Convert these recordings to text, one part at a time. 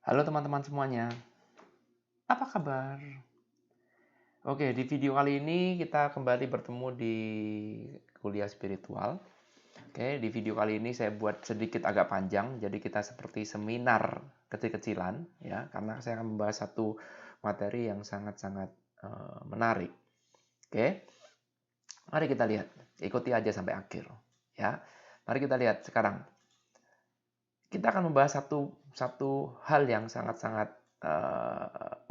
Halo teman-teman semuanya, apa kabar? Oke, di video kali ini kita kembali bertemu di kuliah spiritual. Oke, di video kali ini saya buat sedikit agak panjang, jadi kita seperti seminar kecil-kecilan, ya, karena saya akan membahas satu materi yang sangat-sangat menarik. Oke, mari kita lihat, ikuti aja sampai akhir, ya. Mari kita lihat sekarang. Kita akan membahas satu hal yang sangat-sangat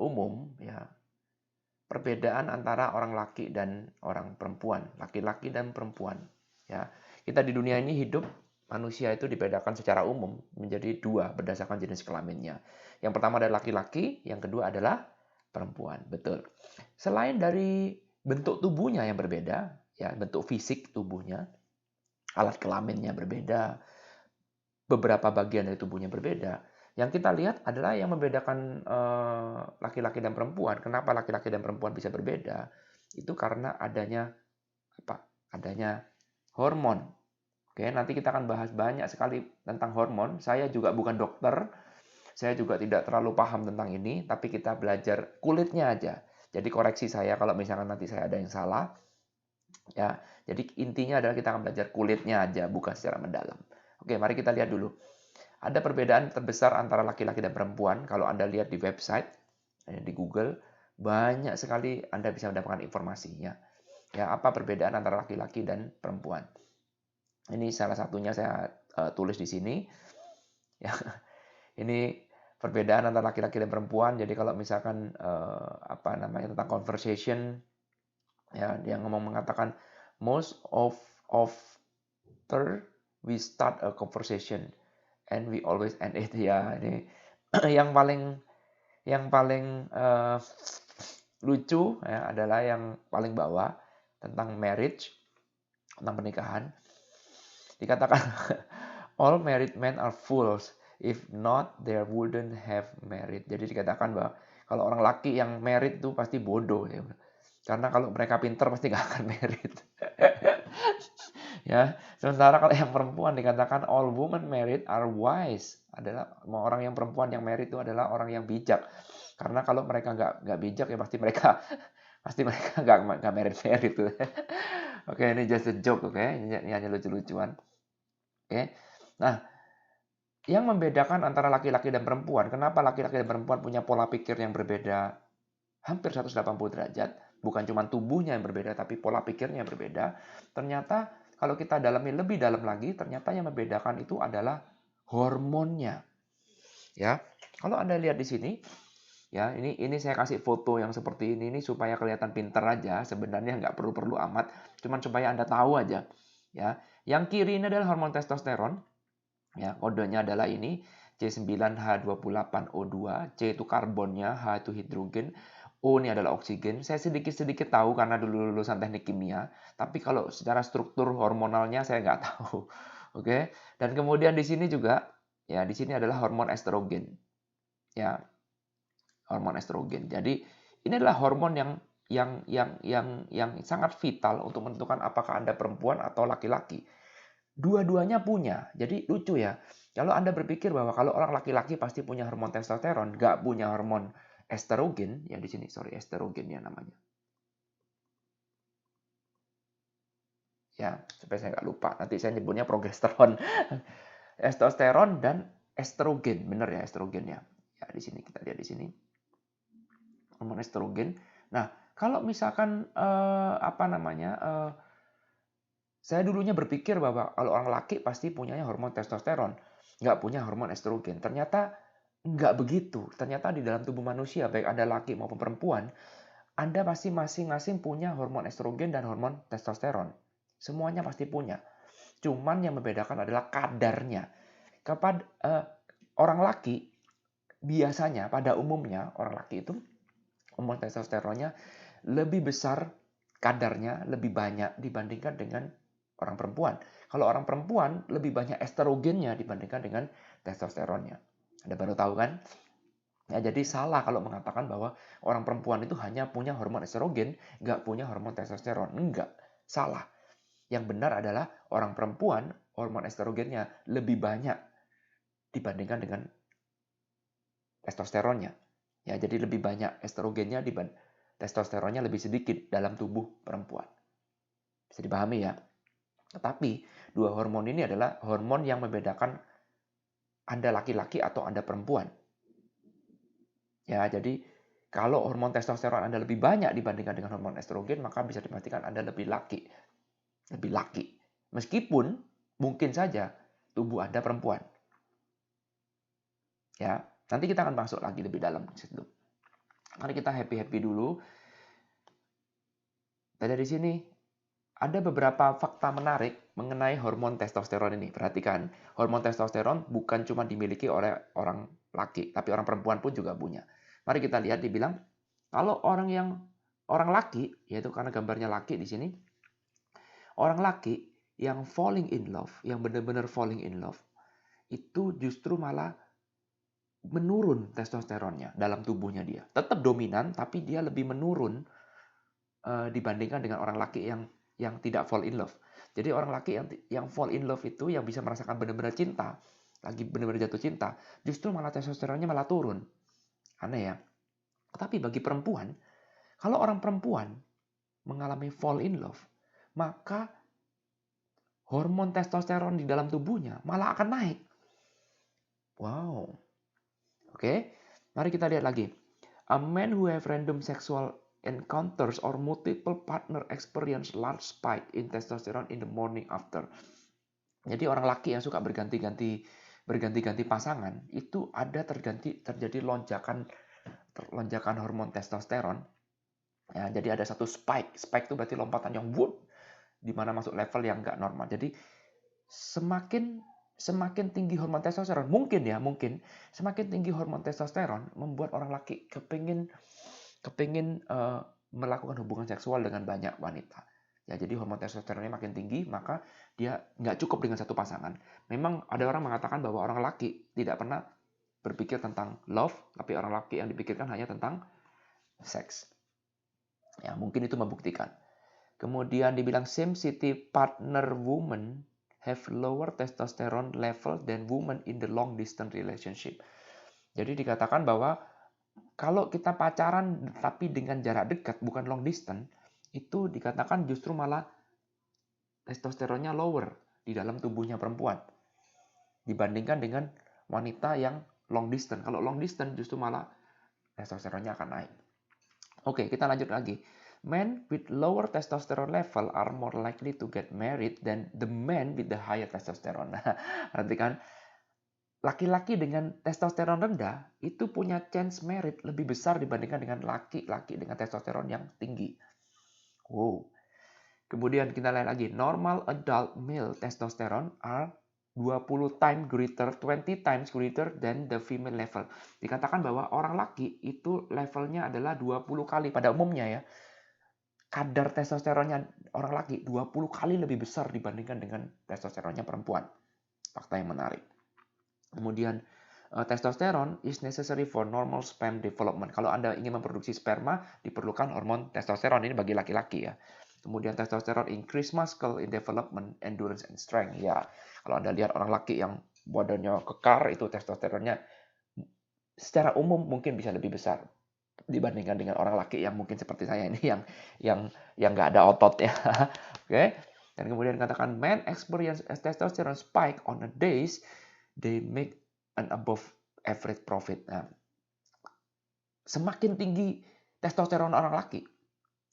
umum, ya, perbedaan antara orang laki dan orang perempuan, laki-laki dan perempuan. Ya, kita di dunia ini hidup, manusia itu dibedakan secara umum menjadi dua berdasarkan jenis kelaminnya. Yang pertama adalah laki-laki, yang kedua adalah perempuan. Betul. Selain dari bentuk tubuhnya yang berbeda, ya, bentuk fisik tubuhnya, alat kelaminnya berbeda, beberapa bagian dari tubuhnya berbeda. Yang kita lihat adalah yang membedakan laki-laki dan perempuan. Kenapa laki-laki dan perempuan bisa berbeda? Itu karena adanya apa? Adanya hormon. Oke, nanti kita akan bahas banyak sekali tentang hormon. Saya juga bukan dokter, saya juga tidak terlalu paham tentang ini, tapi kita belajar kulitnya aja. Jadi koreksi saya kalau misalkan nanti saya ada yang salah. Ya, jadi intinya adalah kita akan belajar kulitnya aja, bukan secara mendalam. Oke, mari kita lihat dulu. Ada perbedaan terbesar antara laki-laki dan perempuan. Kalau Anda lihat di website, di Google, banyak sekali Anda bisa mendapatkan informasinya. Ya, apa perbedaan antara laki-laki dan perempuan? Ini salah satunya saya tulis di sini. Ya, ini perbedaan antara laki-laki dan perempuan. Jadi kalau misalkan apa namanya tentang conversation, ya dia mengatakan most after we start a conversation and we always end it, ya. Ini yang paling lucu, ya, adalah yang paling bawah tentang marriage, tentang pernikahan. Dikatakan all married men are fools, if not they wouldn't have married. Jadi dikatakan bahwa kalau orang laki yang married itu pasti bodoh, ya. Karena kalau mereka pinter pasti gak akan married. Ya, sementara kalau yang perempuan dikatakan all women married are wise, adalah orang yang perempuan yang married itu adalah orang yang bijak. Karena kalau mereka nggak bijak ya pasti mereka nggak married itu. Oke, ini just a joke, oke, ini hanya lucu-lucuan. Oke, nah, yang membedakan antara laki-laki dan perempuan, kenapa laki-laki dan perempuan punya pola pikir yang berbeda hampir 180 derajat, bukan cuma tubuhnya yang berbeda, tapi pola pikirnya yang berbeda. Ternyata kalau kita dalami lebih dalam lagi, ternyata yang membedakan itu adalah hormonnya. Ya, kalau Anda lihat di sini, ya ini saya kasih foto yang seperti ini supaya kelihatan pinter aja. Sebenarnya nggak perlu amat, cuman supaya Anda tahu aja. Ya, yang kiri ini adalah hormon testosteron. Ya, kodenya adalah ini C9H28O2, C itu karbonnya, H itu hidrogen, O ini adalah oksigen. Saya sedikit-sedikit tahu karena dulu lulusan teknik kimia, tapi kalau secara struktur hormonalnya saya nggak tahu. Oke, dan kemudian di sini juga, ya di sini adalah hormon estrogen. Ya, hormon estrogen. Jadi ini adalah hormon yang sangat vital untuk menentukan apakah Anda perempuan atau laki-laki. Dua-duanya punya. Jadi lucu ya. Kalau Anda berpikir bahwa kalau orang laki-laki pasti punya hormon testosteron, nggak punya hormon estrogen, ya di sini, sorry, estrogen ya namanya. Ya, supaya saya nggak lupa. Nanti saya nyebutnya progesteron. Testosteron dan estrogen, benar ya estrogen ya. Ya, di sini kita lihat di sini. Hormon estrogen. Nah, kalau misalkan apa namanya? Saya dulunya berpikir bahwa kalau orang laki pasti punyanya hormon testosteron, nggak punya hormon estrogen. Ternyata nggak begitu. Ternyata di dalam tubuh manusia, baik Anda laki maupun perempuan, Anda pasti masing-masing punya hormon estrogen dan hormon testosteron. Semuanya pasti punya. Cuman yang membedakan adalah kadarnya. Kepada orang laki, biasanya pada umumnya orang laki itu hormon testosteronnya lebih besar, kadarnya lebih banyak dibandingkan dengan orang perempuan. Kalau orang perempuan lebih banyak estrogennya dibandingkan dengan testosteronnya. Anda baru tahu kan? Ya, jadi salah kalau mengatakan bahwa orang perempuan itu hanya punya hormon estrogen, nggak punya hormon testosteron. Enggak, salah. Yang benar adalah orang perempuan hormon estrogennya lebih banyak dibandingkan dengan testosteronnya. Ya, jadi lebih banyak estrogennya dibanding testosteronnya lebih sedikit dalam tubuh perempuan. Bisa dipahami ya? Tetapi dua hormon ini adalah hormon yang membedakan Anda laki-laki atau Anda perempuan. Ya, jadi kalau hormon testosteron Anda lebih banyak dibandingkan dengan hormon estrogen, maka bisa dipastikan Anda lebih laki. Lebih laki. Meskipun mungkin saja tubuh Anda perempuan. Ya, nanti kita akan masuk lagi lebih dalam ke situ. Mari kita happy-happy dulu. Dan dari sini ada beberapa fakta menarik mengenai hormon testosteron ini. Perhatikan, hormon testosteron bukan cuma dimiliki oleh orang laki, tapi orang perempuan pun juga punya. Mari kita lihat, dibilang kalau orang laki, yaitu karena gambarnya laki di sini, orang laki yang falling in love, yang benar-benar falling in love, itu justru malah menurun testosteronnya dalam tubuhnya dia. Tetap dominan, tapi dia lebih menurun dibandingkan dengan orang laki yang tidak fall in love. Jadi orang laki yang fall in love itu, yang bisa merasakan benar-benar cinta, lagi benar-benar jatuh cinta, justru malah testosteronnya malah turun. Aneh ya. Tapi bagi perempuan, kalau orang perempuan mengalami fall in love, maka hormon testosteron di dalam tubuhnya malah akan naik. Wow. Oke, mari kita lihat lagi. A man who have random sexual encounters or multiple partner experience large spike in testosterone in the morning after. Jadi orang laki yang suka berganti-ganti pasangan itu ada terjadi lonjakan hormon testosteron. Ya, jadi ada satu spike. Spike itu berarti lompatan yang whoop, di mana masuk level yang nggak normal. Jadi semakin tinggi hormon testosteron, mungkin semakin tinggi hormon testosteron membuat orang laki kepingin melakukan hubungan seksual dengan banyak wanita. Ya, jadi hormon testosteronnya makin tinggi, maka dia nggak cukup dengan satu pasangan. Memang ada orang mengatakan bahwa orang laki tidak pernah berpikir tentang love, tapi orang laki yang dipikirkan hanya tentang seks. Ya, mungkin itu membuktikan. Kemudian dibilang same city partner woman have lower testosterone level than women in the long distance relationship. Jadi dikatakan bahwa kalau kita pacaran tapi dengan jarak dekat, bukan long distance, itu dikatakan justru malah testosteronnya lower di dalam tubuhnya perempuan dibandingkan dengan wanita yang long distance. Kalau long distance justru malah testosteronnya akan naik. Oke, kita lanjut lagi. Men with lower testosterone level are more likely to get married than the men with the higher testosterone. Nah, perhatikan, laki-laki dengan testosteron rendah itu punya chance merit lebih besar dibandingkan dengan laki-laki dengan testosteron yang tinggi. Wow. Kemudian kita lihat lagi, normal adult male testosterone are 20 times greater than the female level. Dikatakan bahwa orang laki itu levelnya adalah 20 kali pada umumnya ya. Kadar testosteronnya orang laki 20 kali lebih besar dibandingkan dengan testosteronnya perempuan. Fakta yang menarik. Kemudian testosteron is necessary for normal sperm development. Kalau Anda ingin memproduksi sperma, diperlukan hormon testosteron. Ini bagi laki-laki ya. Kemudian testosteron increase muscle in development, endurance, and strength. Ya, kalau Anda lihat orang laki yang badannya kekar, itu testosteronnya secara umum mungkin bisa lebih besar dibandingkan dengan orang laki yang mungkin seperti saya ini yang nggak ada otot ya. Oke. Dan kemudian katakan men experience testosterone spike on the days they make an above average profit. Nah, semakin tinggi testosteron orang laki,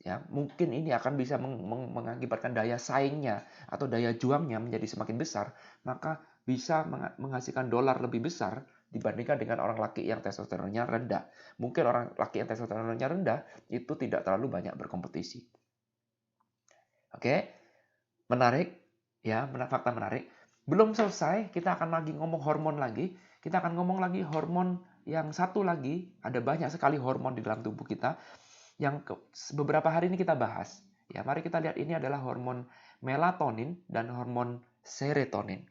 ya mungkin ini akan bisa mengakibatkan daya saingnya atau daya juangnya menjadi semakin besar, maka bisa menghasilkan dolar lebih besar dibandingkan dengan orang laki yang testosteronnya rendah. Mungkin orang laki yang testosteronnya rendah itu tidak terlalu banyak berkompetisi. Oke, menarik ya, fakta menarik. Belum selesai, kita akan lagi ngomong hormon lagi. Kita akan ngomong lagi hormon yang satu lagi. Ada banyak sekali hormon di dalam tubuh kita yang beberapa hari ini kita bahas. Ya, mari kita lihat, ini adalah hormon melatonin dan hormon serotonin.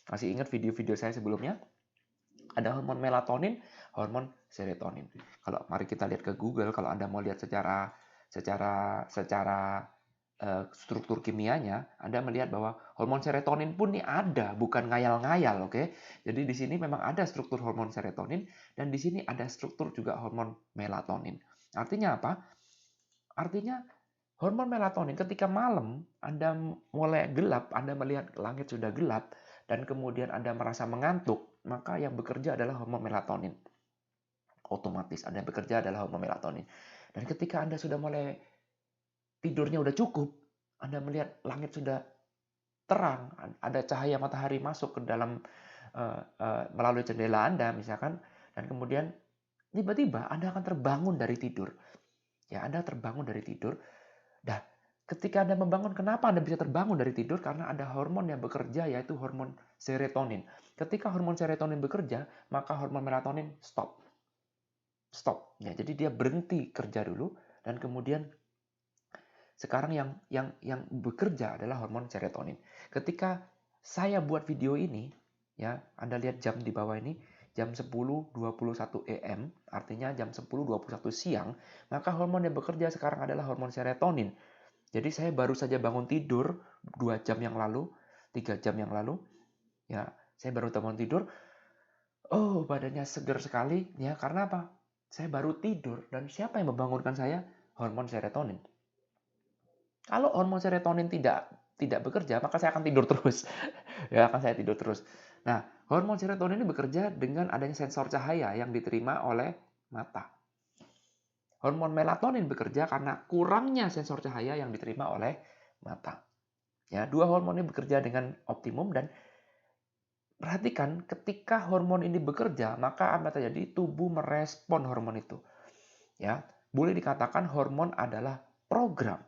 Masih ingat video-video saya sebelumnya? Ada hormon melatonin, hormon serotonin. Kalau mari kita lihat ke Google, kalau Anda mau lihat secara struktur kimianya, Anda melihat bahwa hormon serotonin pun nih ada, bukan ngayal-ngayal, oke? Jadi di sini memang ada struktur hormon serotonin dan di sini ada struktur juga hormon melatonin. Artinya apa? Artinya hormon melatonin ketika malam Anda mulai gelap, Anda melihat langit sudah gelap dan kemudian Anda merasa mengantuk, maka yang bekerja adalah hormon melatonin. Otomatis Anda bekerja adalah hormon melatonin. Dan ketika Anda sudah mulai tidurnya udah cukup, Anda melihat langit sudah terang, ada cahaya matahari masuk ke dalam melalui jendela Anda misalkan, dan kemudian tiba-tiba Anda akan terbangun dari tidur. Ya, Anda terbangun dari tidur. Dah, ketika Anda membangun, kenapa Anda bisa terbangun dari tidur? Karena ada hormon yang bekerja, yaitu hormon serotonin. Ketika hormon serotonin bekerja, maka hormon melatonin stop. Stop. Ya, jadi dia berhenti kerja dulu, dan kemudian sekarang yang bekerja adalah hormon serotonin. Ketika saya buat video ini, ya, Anda lihat jam di bawah ini, jam 10.21 AM, artinya jam 10.21 siang, maka hormon yang bekerja sekarang adalah hormon serotonin. Jadi saya baru saja bangun tidur 2 jam yang lalu, 3 jam yang lalu, ya, saya baru bangun tidur, oh badannya segar sekali, ya, karena apa? Saya baru tidur, dan siapa yang membangunkan saya? Hormon serotonin. Kalau hormon serotonin tidak bekerja, maka saya akan tidur terus. Ya, akan saya tidur terus. Nah, hormon serotonin ini bekerja dengan adanya sensor cahaya yang diterima oleh mata. Hormon melatonin bekerja karena kurangnya sensor cahaya yang diterima oleh mata. Ya, dua hormon ini bekerja dengan optimum, dan perhatikan ketika hormon ini bekerja, maka apa terjadi? Tubuh merespon hormon itu. Ya, boleh dikatakan hormon adalah program.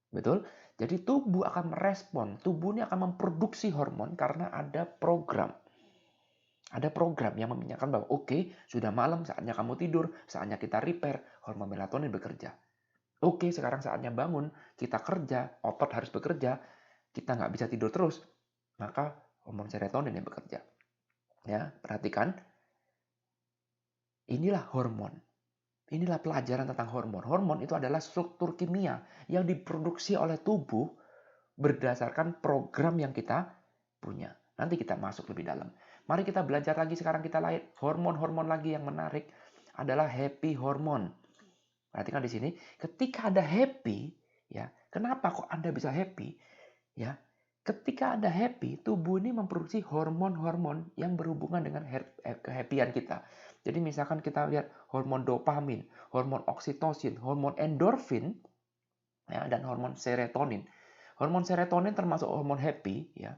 Betul? Jadi tubuh akan merespon, tubuh ini akan memproduksi hormon karena ada program. Ada program yang meminyakan bahwa oke, sudah malam, saatnya kamu tidur, saatnya kita repair, hormon melatonin bekerja. Oke, sekarang saatnya bangun, kita kerja, otot harus bekerja, kita nggak bisa tidur terus, maka hormon serotonin yang bekerja. Ya, perhatikan, inilah hormon. Inilah pelajaran tentang hormon. Hormon itu adalah struktur kimia yang diproduksi oleh tubuh berdasarkan program yang kita punya. Nanti kita masuk lebih dalam. Mari kita belajar lagi sekarang, kita lihat hormon-hormon lagi yang menarik adalah happy hormone. Perhatikan di sini, ketika ada happy, ya, kenapa kok Anda bisa happy? Ya, ketika Anda happy, tubuh ini memproduksi hormon-hormon yang berhubungan dengan kehappyan kita. Jadi misalkan kita lihat hormon dopamin, hormon oksitosin, hormon endorfin, ya, dan hormon serotonin. Hormon serotonin termasuk hormon happy, ya.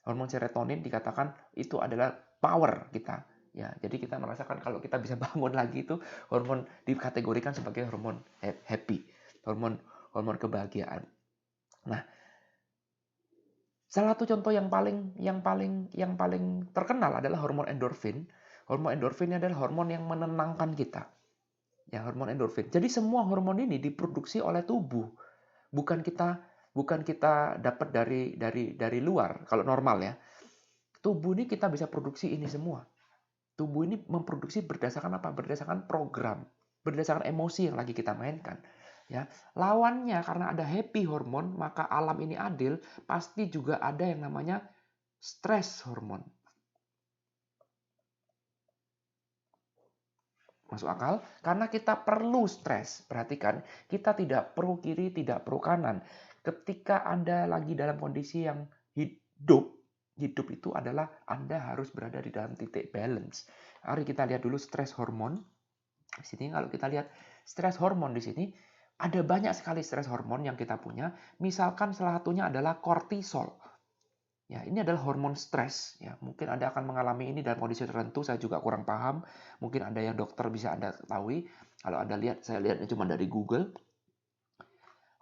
Hormon serotonin dikatakan itu adalah power kita, ya. Jadi kita merasakan kalau kita bisa bangun lagi, itu hormon dikategorikan sebagai hormon happy, hormon kebahagiaan. Nah, salah satu contoh yang paling terkenal adalah hormon endorfin. Hormon endorfin adalah hormon yang menenangkan kita. Ya, hormon endorfin. Jadi semua hormon ini diproduksi oleh tubuh. Bukan kita dapat dari luar kalau normal, ya. Tubuh ini kita bisa produksi ini semua. Tubuh ini memproduksi berdasarkan apa? Berdasarkan program, berdasarkan emosi yang lagi kita mainkan. Ya, lawannya karena ada happy hormon, maka alam ini adil, pasti juga ada yang namanya stress hormon. Masuk akal? Karena kita perlu stres. Perhatikan, kita tidak pro kiri, tidak pro kanan. Ketika Anda lagi dalam kondisi yang hidup itu adalah Anda harus berada di dalam titik balance. Mari kita lihat dulu stres hormon. Di sini kalau kita lihat stres hormon di sini, ada banyak sekali stres hormon yang kita punya. Misalkan salah satunya adalah kortisol. Ya, ini adalah hormon stres. Ya, mungkin Anda akan mengalami ini dalam kondisi tertentu. Saya juga kurang paham. Mungkin ada yang dokter bisa Anda ketahui. Kalau Anda lihat, saya lihatnya cuma dari Google.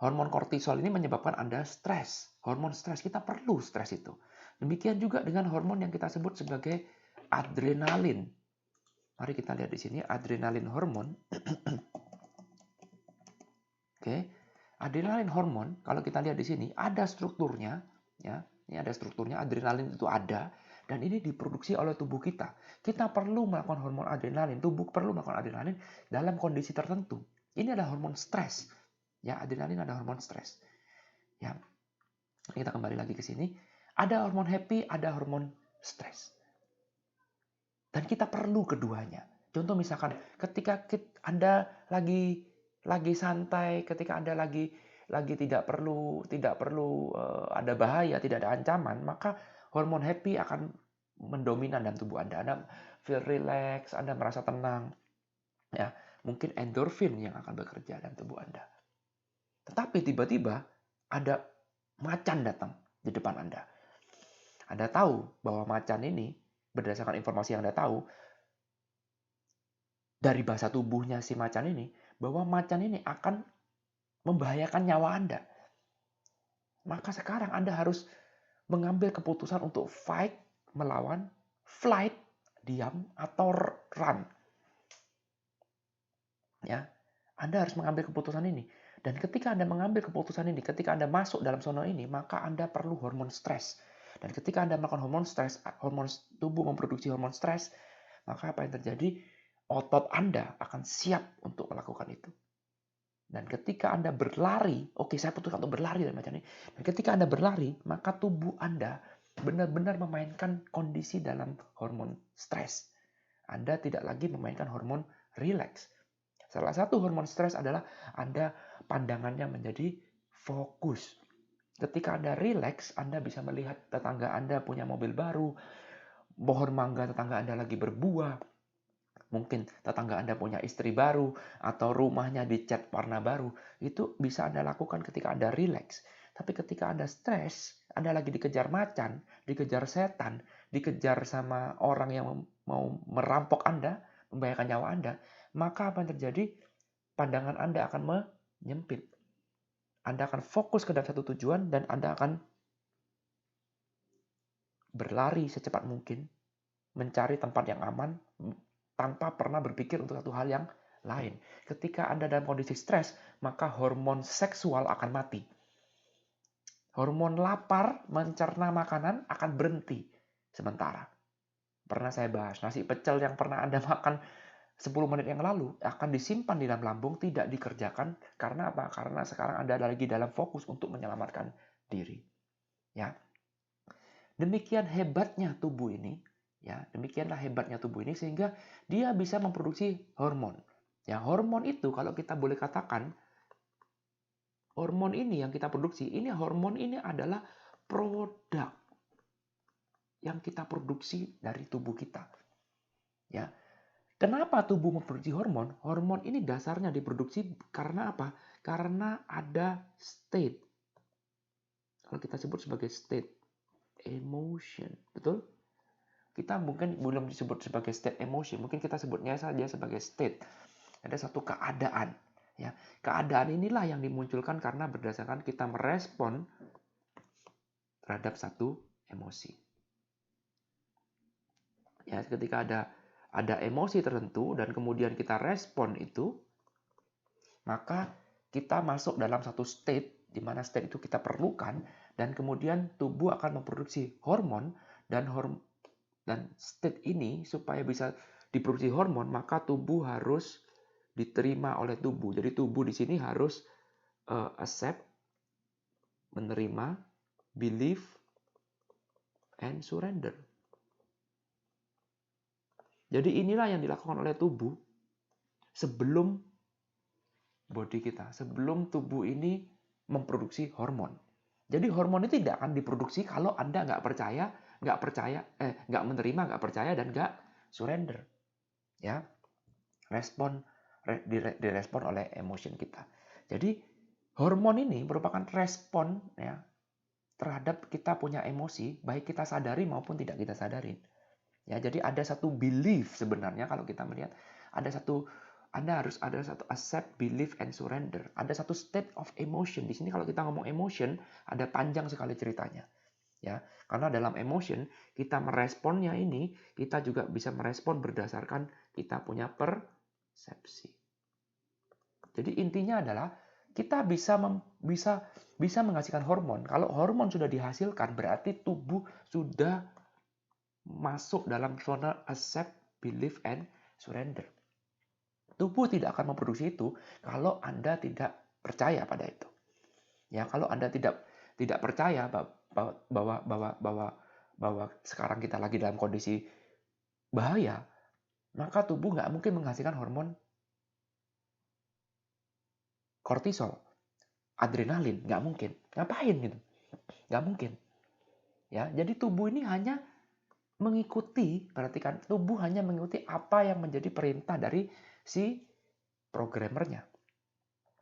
Hormon kortisol ini menyebabkan Anda stres. Hormon stres, kita perlu stres itu. Demikian juga dengan hormon yang kita sebut sebagai adrenalin. Mari kita lihat di sini adrenalin hormon. Oke, adrenalin hormon kalau kita lihat di sini ada strukturnya, ya. Ini ada strukturnya, adrenalin itu ada dan ini diproduksi oleh tubuh kita. Kita perlu melakukan hormon adrenalin, tubuh perlu melakukan adrenalin dalam kondisi tertentu. Ini adalah hormon stres. Ya, adrenalin adalah hormon stres. Ya, kita kembali lagi ke sini. Ada hormon happy, ada hormon stres. Dan kita perlu keduanya. Contoh misalkan ketika Anda lagi santai, ketika Anda lagi tidak perlu ada bahaya, tidak ada ancaman, maka hormon happy akan mendominan dalam tubuh Anda. Anda feel relax, Anda merasa tenang. Ya, mungkin endorfin yang akan bekerja dalam tubuh Anda. Tetapi tiba-tiba ada macan datang di depan Anda. Anda tahu bahwa macan ini, berdasarkan informasi yang Anda tahu, dari bahasa tubuhnya si macan ini, bahwa macan ini akan membahayakan nyawa Anda. Maka sekarang Anda harus mengambil keputusan untuk fight, melawan, flight, diam, atau run. Ya, Anda harus mengambil keputusan ini. Dan ketika Anda mengambil keputusan ini, ketika Anda masuk dalam zona ini, maka Anda perlu hormon stres. Dan ketika Anda melakukan hormon stres, hormon tubuh memproduksi hormon stres, maka apa yang terjadi? Otot Anda akan siap untuk melakukan itu. Dan ketika Anda berlari, oke saya putuskan untuk berlari dan macam ini. Dan ketika Anda berlari, maka tubuh Anda benar-benar memainkan kondisi dalam hormon stres. Anda tidak lagi memainkan hormon relax. Salah satu hormon stres adalah Anda pandangannya menjadi fokus. Ketika Anda relax, Anda bisa melihat tetangga Anda punya mobil baru, pohon mangga tetangga Anda lagi berbuah, mungkin tetangga Anda punya istri baru, atau rumahnya dicat warna baru. Itu bisa Anda lakukan ketika Anda relax. Tapi ketika Anda stres, Anda lagi dikejar macan, dikejar setan, dikejar sama orang yang mau merampok Anda, membahayakan nyawa Anda, maka apa yang terjadi? Pandangan Anda akan menyempit. Anda akan fokus ke dalam satu tujuan dan Anda akan berlari secepat mungkin, mencari tempat yang aman, tanpa pernah berpikir untuk satu hal yang lain. Ketika Anda dalam kondisi stres, maka hormon seksual akan mati. Hormon lapar mencerna makanan akan berhenti sementara. Pernah saya bahas, nasi pecel yang pernah Anda makan 10 menit yang lalu akan disimpan di dalam lambung, tidak dikerjakan. Karena apa? Karena sekarang Anda lagi dalam fokus untuk menyelamatkan diri. Ya. Demikian hebatnya tubuh ini. Ya, demikianlah hebatnya tubuh ini sehingga dia bisa memproduksi hormon. Ya, hormon itu kalau kita boleh katakan, hormon ini yang kita produksi, hormon ini adalah produk yang kita produksi dari tubuh kita. Ya. Kenapa tubuh memproduksi hormon? Hormon ini dasarnya diproduksi karena apa? Karena ada state. Kalau kita sebut sebagai state emotion, betul? Kita mungkin belum disebut sebagai state emotion, mungkin kita sebutnya saja sebagai state. Ada satu keadaan. Ya, keadaan inilah yang dimunculkan karena berdasarkan kita merespon terhadap satu emosi. Ya, ketika ada emosi tertentu dan kemudian kita respon itu, maka kita masuk dalam satu state di mana state itu kita perlukan dan kemudian tubuh akan memproduksi hormon dan state ini supaya bisa diproduksi hormon maka tubuh harus diterima oleh tubuh. Jadi tubuh di sini harus accept, menerima, believe, and surrender. Jadi inilah yang dilakukan oleh tubuh sebelum body kita, sebelum tubuh ini memproduksi hormon. Jadi hormon itu tidak akan diproduksi kalau Anda nggak menerima, nggak percaya, dan nggak surrender. Ya, direspon oleh emotion kita. Jadi hormon ini merupakan respon ya terhadap kita punya emosi, baik kita sadari maupun tidak kita sadarin. Ya, jadi ada satu belief sebenarnya kalau kita melihat Anda harus ada satu accept, believe, and surrender. Ada satu state of emotion. Di sini kalau kita ngomong emotion, ada panjang sekali ceritanya. Ya, karena dalam emotion kita meresponnya ini, kita juga bisa merespon berdasarkan kita punya persepsi. Jadi intinya adalah kita bisa menghasilkan hormon. Kalau hormon sudah dihasilkan, berarti tubuh sudah masuk dalam zona accept, believe, and surrender. Tubuh tidak akan memproduksi itu kalau Anda tidak percaya pada itu. Ya, kalau Anda tidak tidak percaya bahwa sekarang kita lagi dalam kondisi bahaya, maka tubuh nggak mungkin menghasilkan hormon kortisol, adrenalin, nggak mungkin. Ngapain gitu? Nggak mungkin. Ya, jadi tubuh ini hanya mengikuti, perhatikan, tubuh hanya mengikuti apa yang menjadi perintah dari si programmernya.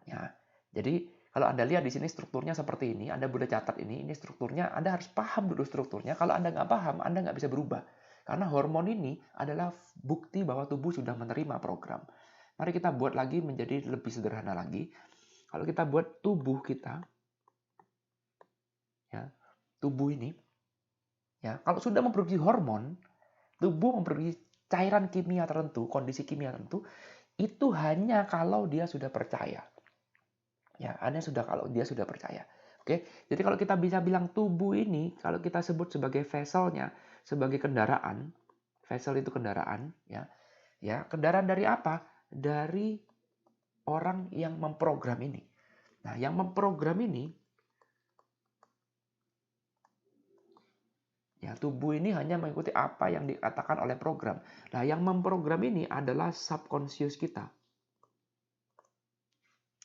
Ya, jadi kalau Anda lihat di sini strukturnya seperti ini, Anda boleh catat ini strukturnya, Anda harus paham dulu strukturnya. Kalau Anda nggak paham, Anda nggak bisa berubah. Karena hormon ini adalah bukti bahwa tubuh sudah menerima program. Mari kita buat lagi menjadi lebih sederhana lagi. Kalau kita buat tubuh kita, ya, tubuh ini, ya, kalau sudah memproduksi hormon, tubuh memproduksi cairan kimia tertentu, kondisi kimia tertentu, itu hanya kalau dia sudah percaya. Ya, hanya kalau dia sudah percaya. Oke, jadi kalau kita bisa bilang tubuh ini, kalau kita sebut sebagai vesselnya, sebagai kendaraan, vessel itu kendaraan, ya, kendaraan dari apa? Dari orang yang memprogram ini. Nah, yang memprogram ini, ya, tubuh ini hanya mengikuti apa yang dikatakan oleh program. Nah, yang memprogram ini adalah subconscious kita.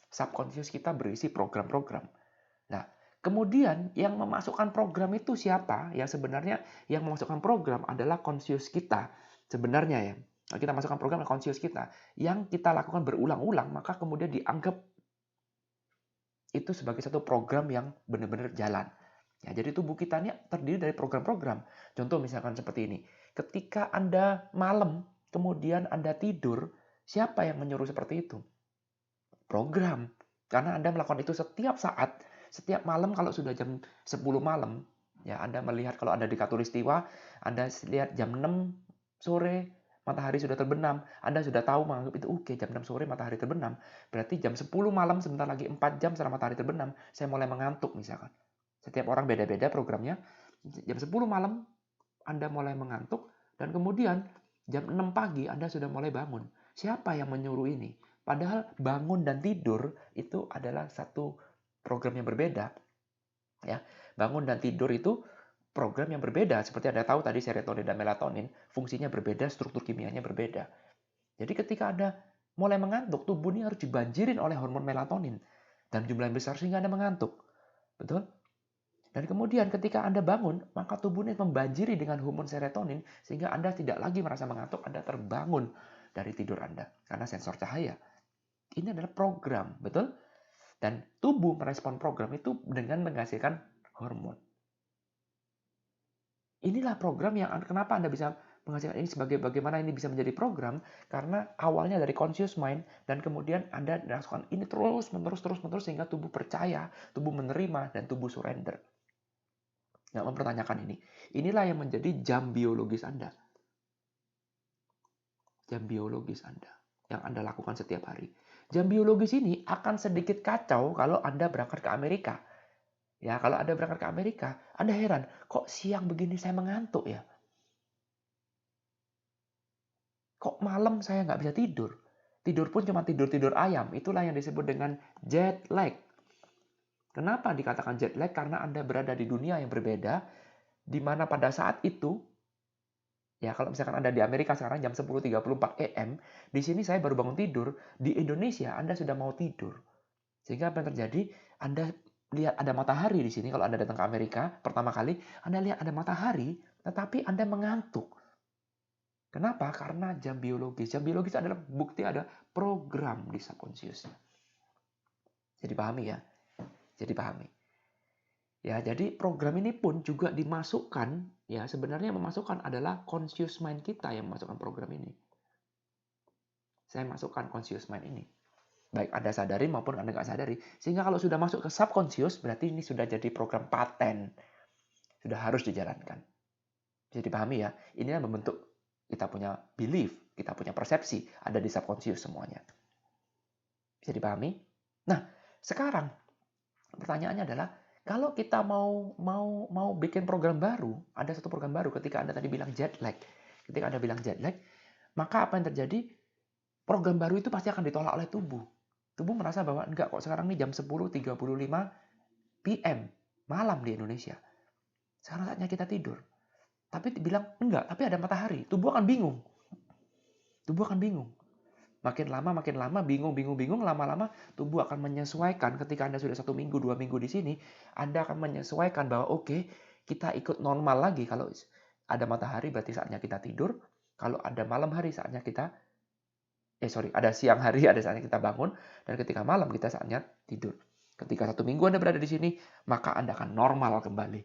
Subconscious kita berisi program-program. Nah, kemudian yang memasukkan program itu siapa? Ya, sebenarnya yang memasukkan program adalah conscious kita. Sebenarnya ya, kalau kita masukkan program conscious kita, yang kita lakukan berulang-ulang, maka kemudian dianggap itu sebagai satu program yang benar-benar jalan. Ya, jadi tubuh kita ini terdiri dari program-program. Contoh misalkan seperti ini. Ketika Anda malam, kemudian Anda tidur, siapa yang menyuruh seperti itu? Program. Karena Anda melakukan itu setiap saat, setiap malam kalau sudah jam 10 malam, ya Anda melihat kalau Anda di Katulistiwa, Anda lihat jam 6 sore matahari sudah terbenam, Anda sudah tahu menganggap itu oke, jam 6 sore matahari terbenam. Berarti jam 10 malam sebentar lagi 4 jam setelah matahari terbenam, saya mulai mengantuk misalkan. Setiap orang beda-beda programnya. Jam 10 malam Anda mulai mengantuk dan kemudian jam 6 pagi Anda sudah mulai bangun. Siapa yang menyuruh ini? Padahal bangun dan tidur itu adalah satu program yang berbeda. Ya, bangun dan tidur itu program yang berbeda. Seperti Anda tahu tadi serotonin dan melatonin, fungsinya berbeda, struktur kimianya berbeda. Jadi ketika Anda mulai mengantuk, tubuh ini harus dibanjirin oleh hormon melatonin dan jumlah yang besar sehingga Anda mengantuk. Betul? Dan kemudian ketika Anda bangun, maka tubuh ini membanjiri dengan hormon serotonin sehingga Anda tidak lagi merasa mengantuk, Anda terbangun dari tidur Anda karena sensor cahaya. Ini adalah program, betul? Dan tubuh merespon program itu dengan menghasilkan hormon. Inilah program yang kenapa Anda bisa menghasilkan ini sebagai bagaimana ini bisa menjadi program, karena awalnya dari conscious mind dan kemudian Anda melakukan ini terus menerus sehingga tubuh percaya, tubuh menerima, dan tubuh surrender. Nggak mempertanyakan ini. Inilah yang menjadi jam biologis Anda. Jam biologis Anda yang Anda lakukan setiap hari. Jam biologis ini akan sedikit kacau kalau Anda berangkat ke Amerika. Ya, kalau Anda berangkat ke Amerika, Anda heran, kok siang begini saya mengantuk ya? Kok malam saya nggak bisa tidur? Tidur pun cuma tidur-tidur ayam. Itulah yang disebut dengan jet lag. Kenapa dikatakan jet lag? Karena Anda berada di dunia yang berbeda, di mana pada saat itu, ya kalau misalkan Anda di Amerika sekarang jam 10.34 AM, di sini saya baru bangun tidur, di Indonesia Anda sudah mau tidur. Sehingga apa yang terjadi? Anda lihat ada matahari di sini, kalau Anda datang ke Amerika pertama kali, Anda lihat ada matahari, tetapi Anda mengantuk. Kenapa? Karena jam biologis. Jam biologis adalah bukti ada program di subconsciousnya. Jadi pahami ya? Jadi pahami. Ya, jadi program ini pun juga dimasukkan, ya sebenarnya yang memasukkan adalah conscious mind kita yang memasukkan program ini. Saya masukkan conscious mind ini. Baik Anda sadari maupun Anda nggak sadari. Sehingga kalau sudah masuk ke subconscious, berarti ini sudah jadi program paten. Sudah harus dijalankan. Bisa dipahami ya? Inilah membentuk kita punya belief, kita punya persepsi, ada di subconscious semuanya. Bisa dipahami? Nah, sekarang pertanyaannya adalah, kalau kita mau bikin program baru, ada satu program baru ketika Anda tadi bilang jet lag. Ketika Anda bilang jet lag, maka apa yang terjadi? Program baru itu pasti akan ditolak oleh tubuh. Tubuh merasa bahwa enggak kok sekarang ini jam 10.35 PM. malam di Indonesia. Sekarang saatnya kita tidur. Tapi bilang, enggak, tapi ada matahari. Tubuh akan bingung. Tubuh akan bingung. Makin lama, bingung, lama-lama tubuh akan menyesuaikan. Ketika Anda sudah 1 minggu, 2 minggu di sini, Anda akan menyesuaikan bahwa oke, kita ikut normal lagi. Kalau ada matahari berarti saatnya kita tidur. Kalau ada malam hari saatnya kita, ada siang hari, ada saatnya kita bangun. Dan ketika malam kita saatnya tidur. Ketika 1 minggu Anda berada di sini, maka Anda akan normal kembali.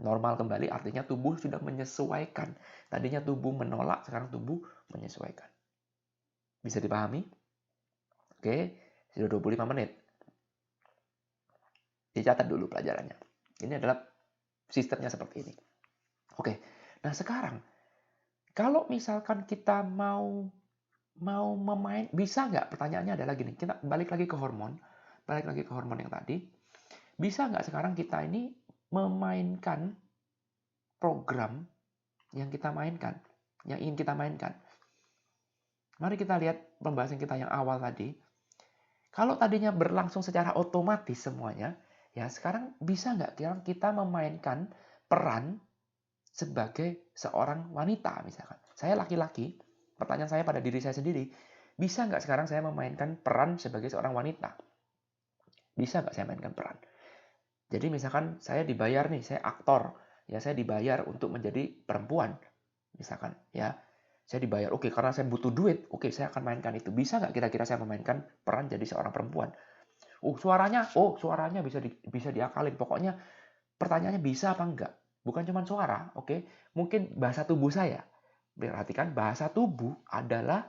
Normal kembali artinya tubuh sudah menyesuaikan. Tadinya tubuh menolak, sekarang tubuh menyesuaikan. Bisa dipahami? Oke, sudah 25 menit. Dicatat dulu pelajarannya. Ini adalah sistemnya seperti ini. Oke, nah sekarang, kalau misalkan kita mau memain, bisa nggak? Pertanyaannya adalah gini, kita balik lagi ke hormon yang tadi. Bisa nggak sekarang kita ini memainkan program yang kita mainkan, yang ingin kita mainkan? Mari kita lihat pembahasan kita yang awal tadi. Kalau tadinya berlangsung secara otomatis semuanya, ya sekarang bisa nggak kita memainkan peran sebagai seorang wanita misalkan. Saya laki-laki, pertanyaan saya pada diri saya sendiri, bisa nggak sekarang saya memainkan peran sebagai seorang wanita? Bisa nggak saya mainkan peran? Jadi misalkan saya dibayar nih, saya aktor, ya saya dibayar untuk menjadi perempuan, misalkan, ya. Saya dibayar, oke, karena saya butuh duit, oke, saya akan mainkan itu. Bisa nggak kira-kira saya memainkan peran jadi seorang perempuan? Suaranya bisa diakalin. Pokoknya pertanyaannya bisa apa enggak? Bukan cuma suara, oke? Mungkin bahasa tubuh saya. Perhatikan, bahasa tubuh adalah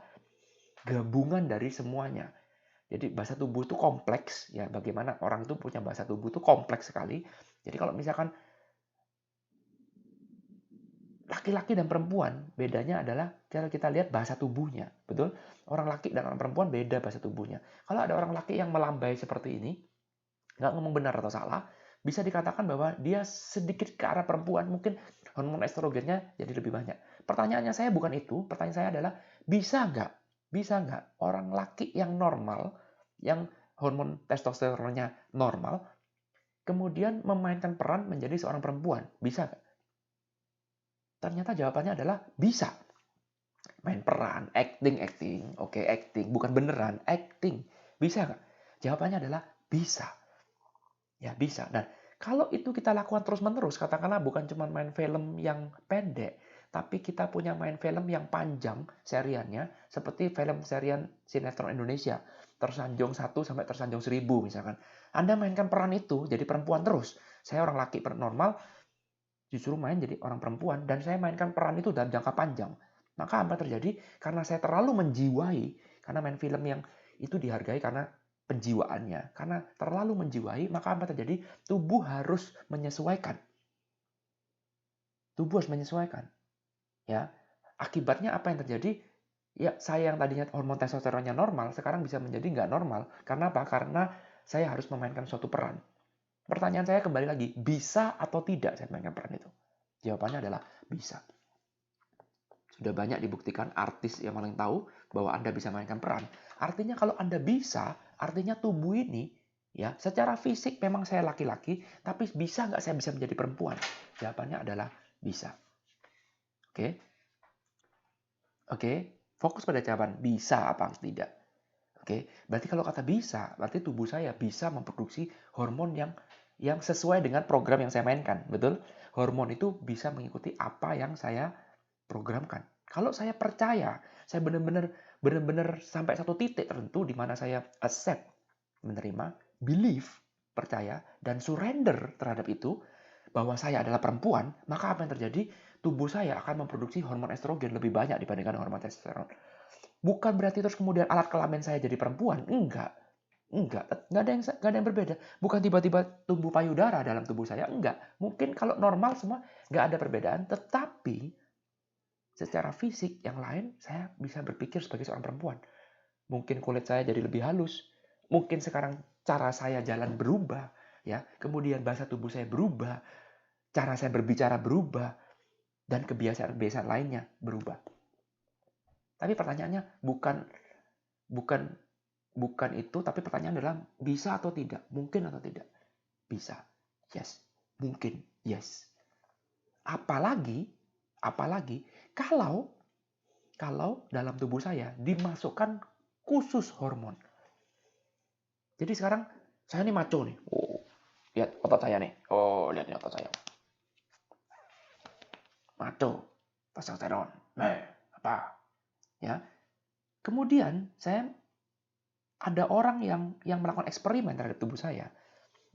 gabungan dari semuanya. Jadi bahasa tubuh itu kompleks, ya. Bagaimana orang itu punya bahasa tubuh itu kompleks sekali. Jadi kalau misalkan laki-laki dan perempuan, bedanya adalah cara kita lihat bahasa tubuhnya. Betul? Orang laki dan orang perempuan beda bahasa tubuhnya. Kalau ada orang laki yang melambai seperti ini, nggak ngomong benar atau salah, bisa dikatakan bahwa dia sedikit ke arah perempuan, mungkin hormon estrogennya jadi lebih banyak. Pertanyaannya saya bukan itu, pertanyaan saya adalah, bisa nggak orang laki yang normal, yang hormon testosteronnya normal, kemudian memainkan peran menjadi seorang perempuan? Bisa nggak? Ternyata jawabannya adalah bisa. Main peran, acting. Oke, acting. Bukan beneran, acting. Bisa nggak? Jawabannya adalah bisa. Ya, bisa. Dan kalau itu kita lakukan terus-menerus, katakanlah bukan cuma main film yang pendek, tapi kita punya main film yang panjang seriannya, seperti film serian sinetron Indonesia, Tersanjung 1 sampai Tersanjung 1000 misalkan. Anda mainkan peran itu jadi perempuan terus. Saya orang laki normal, justru main jadi orang perempuan, dan saya mainkan peran itu dalam jangka panjang. Maka apa terjadi? Karena saya terlalu menjiwai, karena main film yang itu dihargai karena penjiwaannya. Karena terlalu menjiwai, maka apa terjadi? Tubuh harus menyesuaikan. Tubuh harus menyesuaikan. Ya, akibatnya apa yang terjadi? Ya, saya yang tadinya hormon testosteronnya normal, sekarang bisa menjadi nggak normal. Karena apa? Karena saya harus memainkan suatu peran. Pertanyaan saya kembali lagi, bisa atau tidak saya mainkan peran itu? Jawabannya adalah bisa. Sudah banyak dibuktikan artis yang paling tahu bahwa Anda bisa mainkan peran. Artinya kalau Anda bisa, artinya tubuh ini, ya, secara fisik memang saya laki-laki, tapi bisa nggak saya bisa menjadi perempuan? Jawabannya adalah bisa. Oke? Oke? Fokus pada jawaban bisa apa tidak. Oke? Berarti kalau kata bisa, berarti tubuh saya bisa memproduksi hormon yang sesuai dengan program yang saya mainkan. Betul? Hormon itu bisa mengikuti apa yang saya programkan. Kalau saya percaya, saya benar-benar sampai satu titik tertentu di mana saya accept, menerima, believe, percaya, dan surrender terhadap itu, bahwa saya adalah perempuan, maka apa yang terjadi? Tubuh saya akan memproduksi hormon estrogen lebih banyak dibandingkan hormon testosteron. Bukan berarti terus kemudian alat kelamin saya jadi perempuan. Enggak. Nggak ada yang berbeda. Bukan tiba-tiba tumbuh payudara dalam tubuh saya. Enggak. Mungkin kalau normal semua nggak ada perbedaan, tetapi secara fisik yang lain saya bisa berpikir sebagai seorang perempuan. Mungkin kulit saya jadi lebih halus. Mungkin sekarang cara saya jalan berubah, ya. Kemudian bahasa tubuh saya berubah, cara saya berbicara berubah, dan kebiasaan-kebiasaan lainnya berubah. Tapi pertanyaannya bukan itu, tapi pertanyaan adalah bisa atau tidak, mungkin atau tidak, bisa. Yes. Mungkin. Yes. Apalagi kalau dalam tubuh saya dimasukkan khusus hormon. Jadi sekarang saya ini maco nih. Oh, lihat otot saya nih. Oh, lihat nih otot saya. Maco, testosteron. Apa? Ya. Kemudian saya ada orang yang melakukan eksperimen terhadap tubuh saya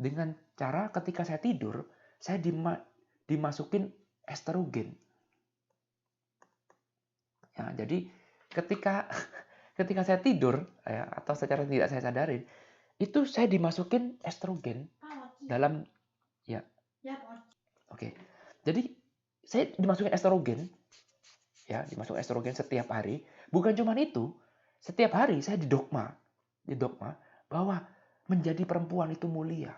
dengan cara ketika saya tidur, saya dimasukin estrogen. Ya, jadi ketika saya tidur ya, atau secara tidak saya sadarin, itu saya dimasukin estrogen dalam ya. Oke. Jadi saya dimasukin estrogen ya, dimasukin estrogen setiap hari. Bukan cuma itu, setiap hari saya didogma bahwa menjadi perempuan itu mulia.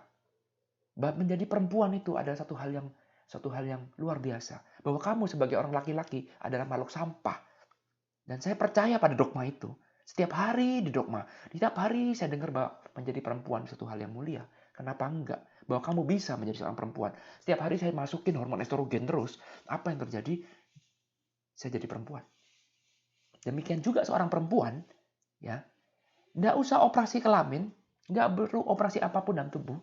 Bahwa menjadi perempuan itu adalah satu hal yang luar biasa. Bahwa kamu sebagai orang laki-laki adalah makhluk sampah. Dan saya percaya pada dogma itu. Setiap hari di dogma. Setiap hari saya dengar bahwa menjadi perempuan satu hal yang mulia. Kenapa enggak? Bahwa kamu bisa menjadi seorang perempuan. Setiap hari saya masukin hormon estrogen terus. Apa yang terjadi? Saya jadi perempuan. Demikian juga seorang perempuan, ya, nggak usah operasi kelamin, nggak perlu operasi apapun dalam tubuh.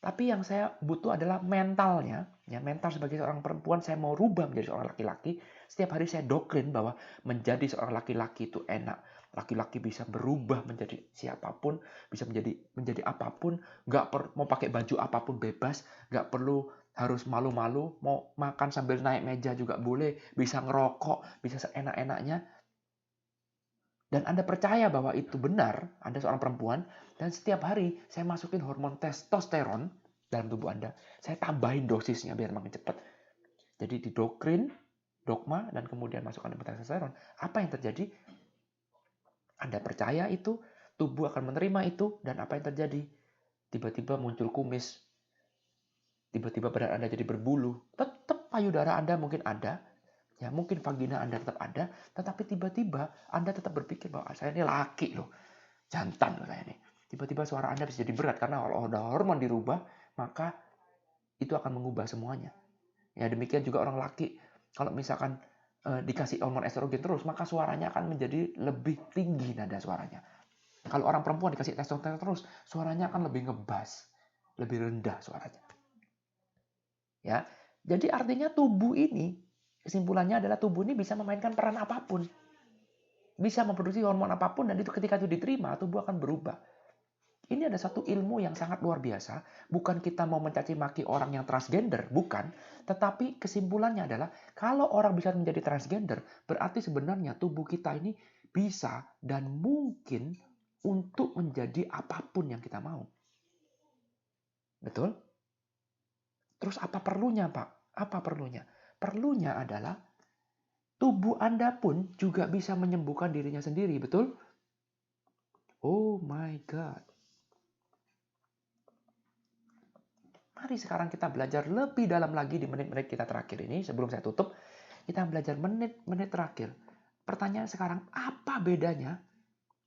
Tapi yang saya butuh adalah mentalnya. Ya, mental sebagai seorang perempuan, saya mau rubah menjadi seorang laki-laki. Setiap hari saya doktrin bahwa menjadi seorang laki-laki itu enak. Laki-laki bisa berubah menjadi siapapun, bisa menjadi apapun, nggak mau pakai baju apapun bebas, nggak perlu harus malu-malu, mau makan sambil naik meja juga boleh, bisa ngerokok, bisa seenak-enaknya. Dan Anda percaya bahwa itu benar, Anda seorang perempuan, dan setiap hari saya masukin hormon testosteron dalam tubuh Anda. Saya tambahin dosisnya biar makin cepat. Jadi didoktrin, dogma, dan kemudian masukkan hormon testosteron. Apa yang terjadi? Anda percaya itu, tubuh akan menerima itu, dan apa yang terjadi? Tiba-tiba muncul kumis. Tiba-tiba badan Anda jadi berbulu. Tetap payudara Anda mungkin ada, ya, mungkin vagina Anda tetap ada, tetapi tiba-tiba Anda tetap berpikir bahwa saya ini laki loh, jantan loh saya ini. Tiba-tiba suara Anda bisa jadi berat karena kalau ada hormon dirubah, maka itu akan mengubah semuanya. Ya, demikian juga orang laki, kalau misalkan dikasih hormon estrogen terus, maka suaranya akan menjadi lebih tinggi nada suaranya. Kalau orang perempuan dikasih testosteron terus, suaranya akan lebih ngebas, lebih rendah suaranya. Ya, jadi artinya tubuh ini, kesimpulannya adalah tubuh ini bisa memainkan peran apapun. Bisa memproduksi hormon apapun, dan itu ketika itu diterima, tubuh akan berubah. Ini ada satu ilmu yang sangat luar biasa. Bukan kita mau mencaci maki orang yang transgender, bukan. Tetapi kesimpulannya adalah, kalau orang bisa menjadi transgender, berarti sebenarnya tubuh kita ini bisa dan mungkin untuk menjadi apapun yang kita mau. Betul? Terus apa perlunya, Pak? Apa perlunya? Perlunya adalah tubuh Anda pun juga bisa menyembuhkan dirinya sendiri, betul? Oh my God. Mari sekarang kita belajar lebih dalam lagi di menit-menit kita terakhir ini. Sebelum saya tutup, kita belajar menit-menit terakhir. Pertanyaan sekarang, apa bedanya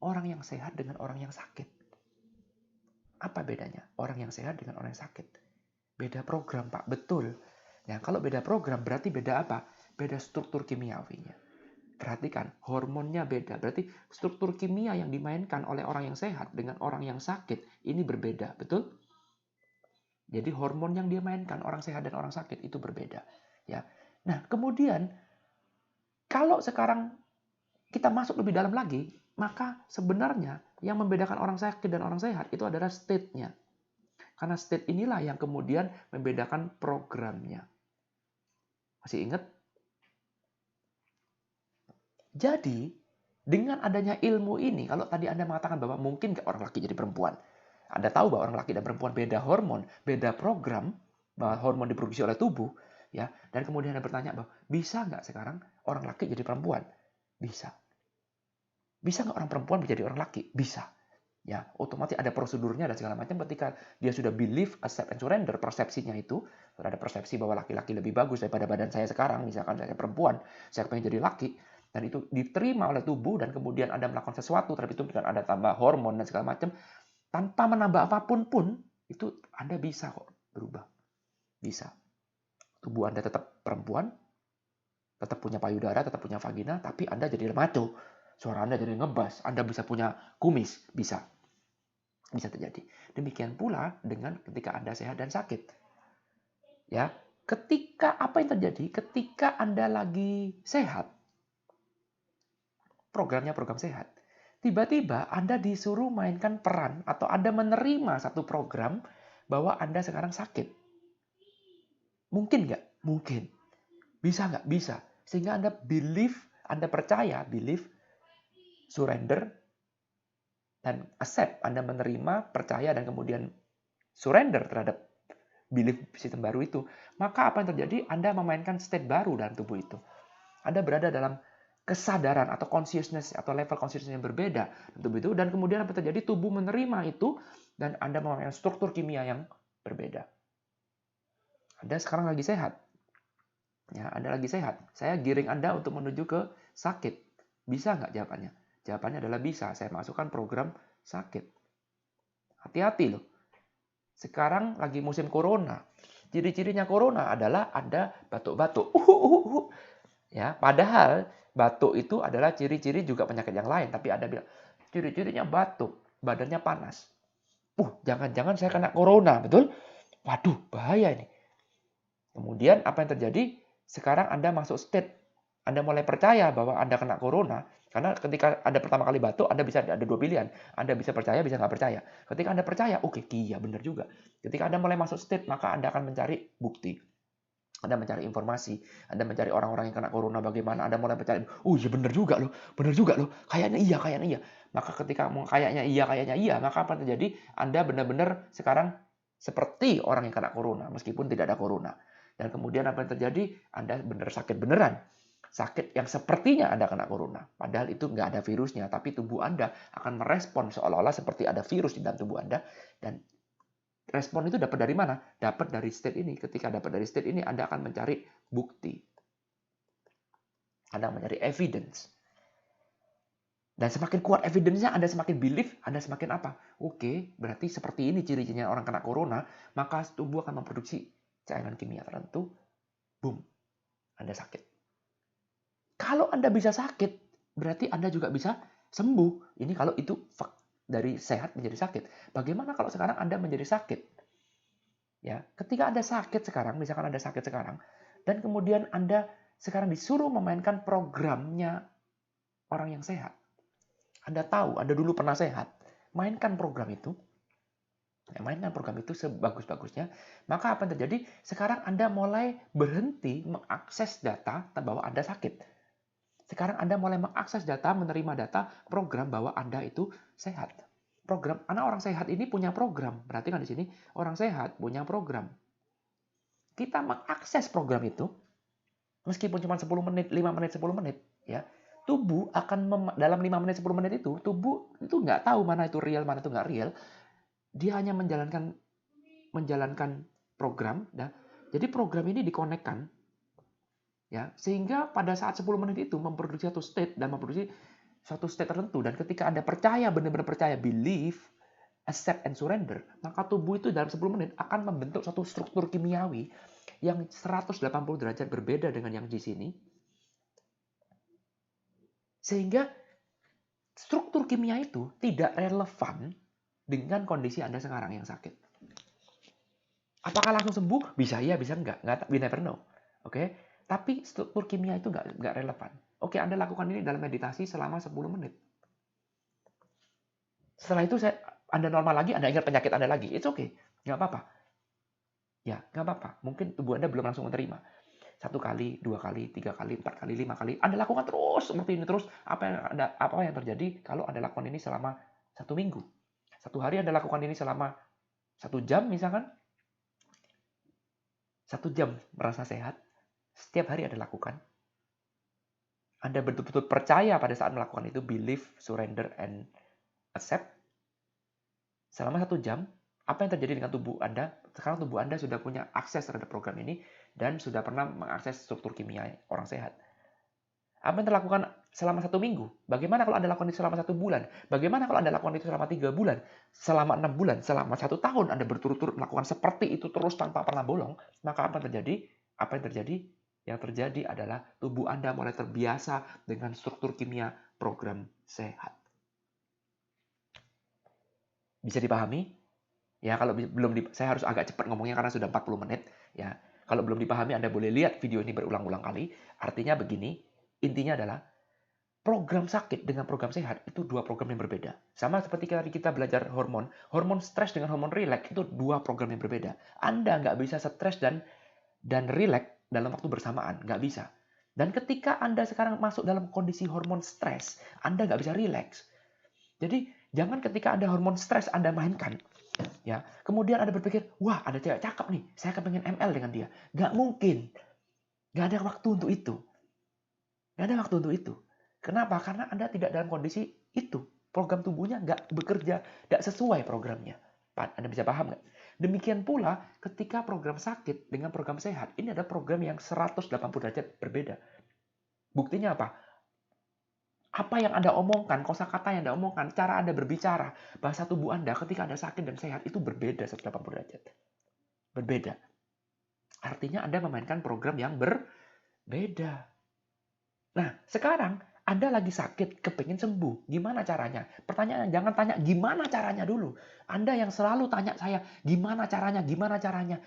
orang yang sehat dengan orang yang sakit? Apa bedanya orang yang sehat dengan orang yang sakit? Beda program, Pak. Betul. Ya, kalau beda program berarti beda apa? Beda struktur kimiawinya. Perhatikan, hormonnya beda. Berarti struktur kimia yang dimainkan oleh orang yang sehat dengan orang yang sakit ini berbeda. Betul? Jadi hormon yang dia mainkan orang sehat dan orang sakit itu berbeda. Ya. Nah, kemudian kalau sekarang kita masuk lebih dalam lagi, maka sebenarnya yang membedakan orang sakit dan orang sehat itu adalah state-nya. Karena state inilah yang kemudian membedakan programnya. Masih ingat? Jadi, dengan adanya ilmu ini, kalau tadi Anda mengatakan bahwa mungkin orang laki jadi perempuan, Anda tahu bahwa orang laki dan perempuan beda hormon, beda program, bahwa hormon diproduksi oleh tubuh, ya. Dan kemudian Anda bertanya bahwa bisa nggak sekarang orang laki jadi perempuan? Bisa. Bisa nggak orang perempuan menjadi orang laki? Bisa. Ya, otomatis ada prosedurnya dan segala macam. Ketika dia sudah believe, accept, and surrender, persepsinya itu, ada persepsi bahwa laki-laki lebih bagus daripada badan saya sekarang, misalkan saya perempuan, saya pengen jadi laki, dan itu diterima oleh tubuh, dan kemudian Anda melakukan sesuatu terhadap itu, dan ada tambah hormon dan segala macam, tanpa menambah apapun pun, itu Anda bisa kok berubah. Bisa. Tubuh Anda tetap perempuan, tetap punya payudara, tetap punya vagina, tapi Anda jadi macho. Suara Anda jadi ngebas, Anda bisa punya kumis, bisa. Bisa terjadi. Demikian pula dengan ketika Anda sehat dan sakit. Ya, ketika apa yang terjadi? Ketika Anda lagi sehat, programnya program sehat. Tiba-tiba Anda disuruh mainkan peran atau Anda menerima satu program bahwa Anda sekarang sakit. Mungkin nggak? Mungkin. Bisa nggak? Bisa. Sehingga Anda Anda percaya, surrender, dan accept. Anda menerima, percaya, dan kemudian surrender terhadap belief sistem baru itu. Maka apa yang terjadi? Anda memainkan state baru dalam tubuh itu. Anda berada dalam kesadaran atau consciousness atau level consciousness yang berbeda dalam tubuh itu. Dan kemudian apa yang terjadi? Tubuh menerima itu dan Anda memainkan struktur kimia yang berbeda. Anda sekarang lagi sehat. Ya, Anda lagi sehat. Saya giring Anda untuk menuju ke sakit. Bisa nggak jawabannya? Jawabannya adalah bisa. Saya masukkan program sakit. Hati-hati loh. Sekarang lagi musim corona. Ciri-cirinya corona adalah Anda batuk-batuk. Ya, padahal batuk itu adalah ciri-ciri juga penyakit yang lain. Tapi Anda bilang, ciri-cirinya batuk, badannya panas. Jangan-jangan saya kena corona, betul? Waduh, bahaya ini. Kemudian apa yang terjadi? Sekarang Anda masuk state. Anda mulai percaya bahwa Anda kena corona. Karena ketika Anda pertama kali batuk, Anda bisa ada dua pilihan. Anda bisa percaya, bisa nggak percaya. Ketika Anda percaya, oke, iya benar juga. Ketika Anda mulai masuk state, maka Anda akan mencari bukti. Anda mencari informasi. Anda mencari orang-orang yang kena corona bagaimana. Anda mulai percaya, iya benar juga loh. Benar juga loh. Kayaknya iya. Maka ketika kayaknya iya, maka apa yang terjadi? Anda benar-benar sekarang seperti orang yang kena corona, meskipun tidak ada corona. Dan kemudian apa yang terjadi? Anda benar sakit beneran. Sakit yang sepertinya Anda kena corona. Padahal itu nggak ada virusnya. Tapi tubuh Anda akan merespon seolah-olah seperti ada virus di dalam tubuh Anda. Dan respon itu dapat dari mana? Dapat dari state ini. Ketika dapat dari state ini, Anda akan mencari bukti. Anda mencari evidence. Dan semakin kuat evidence-nya, Anda semakin believe, Anda semakin apa? Oke, berarti seperti ini ciri-cirinya orang kena corona, maka tubuh akan memproduksi cairan kimia tertentu, boom, Anda sakit. Kalau Anda bisa sakit, berarti Anda juga bisa sembuh. Ini kalau itu dari sehat menjadi sakit. Bagaimana kalau sekarang Anda menjadi sakit? Ya, ketika Anda sakit sekarang, misalkan Anda sakit sekarang, dan kemudian Anda sekarang disuruh memainkan programnya orang yang sehat. Anda tahu, Anda dulu pernah sehat. Mainkan program itu. Ya, mainkan program itu sebagus-bagusnya. Maka apa yang terjadi? Sekarang Anda mulai berhenti mengakses data bahwa Anda sakit. Sekarang Anda mulai mengakses data, menerima data program bahwa Anda itu sehat. Program, anak orang sehat ini punya program. Perhatikan di sini, orang sehat punya program. Kita mengakses program itu, meskipun cuma 10 menit, 5 menit, 10 menit, ya, tubuh akan dalam 5 menit, 10 menit itu, tubuh itu nggak tahu mana itu real, mana itu nggak real. Dia hanya menjalankan program. Jadi program ini dikonekkan, ya, sehingga pada saat 10 menit itu memproduksi satu state dan memproduksi suatu state tertentu. Dan ketika Anda percaya, benar-benar percaya, believe, accept, and surrender, maka tubuh itu dalam 10 menit akan membentuk suatu struktur kimiawi yang 180 derajat berbeda dengan yang di sini. Sehingga struktur kimia itu tidak relevan dengan kondisi Anda sekarang yang sakit. Apakah langsung sembuh? Bisa iya, bisa enggak. We never know. Oke? Tapi struktur kimia itu enggak relevan. Oke, Anda lakukan ini dalam meditasi selama 10 menit. Setelah itu Anda normal lagi, Anda ingat penyakit Anda lagi. It's okay. Nggak apa-apa. Ya, nggak apa-apa. Mungkin tubuh Anda belum langsung menerima. 1 kali, 2 kali, 3 kali, 4 kali, 5 kali. Anda lakukan terus seperti ini terus. Apa yang terjadi kalau Anda lakukan ini selama 1 minggu? 1 hari Anda lakukan ini selama 1 jam misalkan. 1 jam merasa sehat. Setiap hari Anda lakukan. Anda betul-betul percaya pada saat melakukan itu. Believe, surrender, and accept. Selama 1 jam, apa yang terjadi dengan tubuh Anda? Sekarang tubuh Anda sudah punya akses terhadap program ini dan sudah pernah mengakses struktur kimia orang sehat. Apa yang Anda lakukan selama 1 minggu? Bagaimana kalau Anda lakukan itu selama 1 bulan? Bagaimana kalau Anda lakukan itu selama 3 bulan? Selama 6 bulan? Selama 1 tahun Anda berturut-turut melakukan seperti itu terus tanpa pernah bolong? Maka apa yang terjadi? Apa yang terjadi? Yang terjadi adalah tubuh Anda mulai terbiasa dengan struktur kimia program sehat. Bisa dipahami? Ya, kalau belum saya harus agak cepat ngomongnya karena sudah 40 menit. Ya, kalau belum dipahami Anda boleh lihat video ini berulang-ulang kali. Artinya begini, intinya adalah program sakit dengan program sehat itu dua program yang berbeda. Sama seperti tadi kita belajar hormon. Hormon stres dengan hormon rileks itu dua program yang berbeda. Anda nggak bisa stres dan rileks dalam waktu bersamaan. Nggak bisa. Dan ketika Anda sekarang masuk dalam kondisi hormon stres, Anda nggak bisa rileks. Jadi, jangan ketika ada hormon stres Anda mainkan. Ya, kemudian Anda berpikir, wah ada cewek cakep nih, saya akan pengen ML dengan dia. Nggak mungkin. Nggak ada waktu untuk itu. Nggak ada waktu untuk itu. Kenapa? Karena Anda tidak dalam kondisi itu. Program tubuhnya nggak bekerja, nggak sesuai programnya. Anda bisa paham nggak? Demikian pula ketika program sakit dengan program sehat, ini ada program yang 180 derajat berbeda. Buktinya apa? Apa yang Anda omongkan, kosakata yang Anda omongkan, cara Anda berbicara, bahasa tubuh Anda ketika Anda sakit dan sehat itu berbeda 180 derajat. Berbeda. Artinya Anda memainkan program yang berbeda. Nah, sekarang Anda lagi sakit, kepingin sembuh. Gimana caranya? Pertanyaan, jangan tanya gimana caranya dulu. Anda yang selalu tanya saya, gimana caranya, gimana caranya.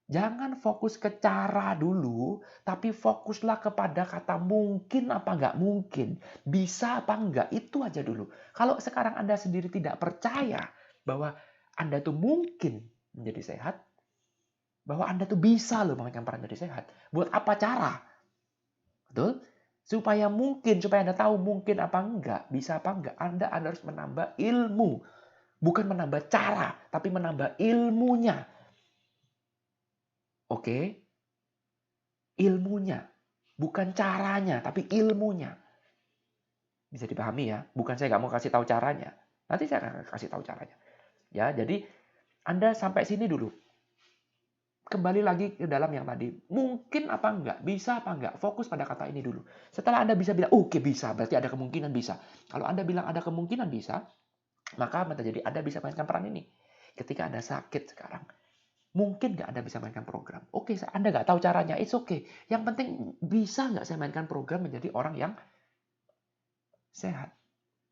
Jangan fokus ke cara dulu, tapi fokuslah kepada kata mungkin apa nggak mungkin. Bisa apa nggak, itu aja dulu. Kalau sekarang Anda sendiri tidak percaya bahwa Anda tuh mungkin menjadi sehat, bahwa Anda tuh bisa loh memainkan peran jadi sehat. Buat apa cara? Betul? Supaya Anda tahu mungkin apa enggak, bisa apa enggak, Anda harus menambah ilmu. Bukan menambah cara, tapi menambah ilmunya. Oke? Ilmunya. Bukan caranya, tapi ilmunya. Bisa dipahami ya? Bukan saya nggak mau kasih tahu caranya. Nanti saya akan kasih tahu caranya. Ya, jadi Anda sampai sini dulu. Kembali lagi ke dalam yang tadi. Mungkin apa enggak? Bisa apa enggak? Fokus pada kata ini dulu. Setelah Anda bisa bilang, oke bisa, berarti ada kemungkinan bisa. Kalau Anda bilang ada kemungkinan bisa, maka apa terjadi? Anda bisa mainkan peran ini. Ketika Anda sakit sekarang, mungkin nggak Anda bisa mainkan program? Oke, Anda nggak tahu caranya, it's okay. Yang penting bisa nggak saya mainkan program menjadi orang yang sehat?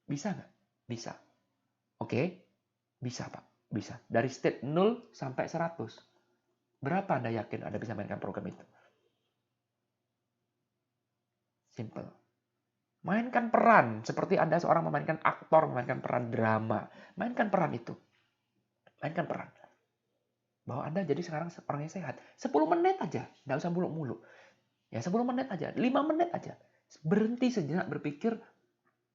Bisa nggak? Bisa. Oke? Bisa, Pak. Bisa. Dari state 0 sampai 100. Berapa Anda yakin Anda bisa mainkan program itu? Simple. Mainkan peran. Seperti Anda seorang memainkan aktor, memainkan peran drama. Mainkan peran itu. Mainkan peran. Bahwa Anda jadi sekarang orang yang sehat. 10 menit aja. Nggak usah muluk-muluk. Ya 10 menit aja. 5 menit aja. Berhenti sejenak berpikir.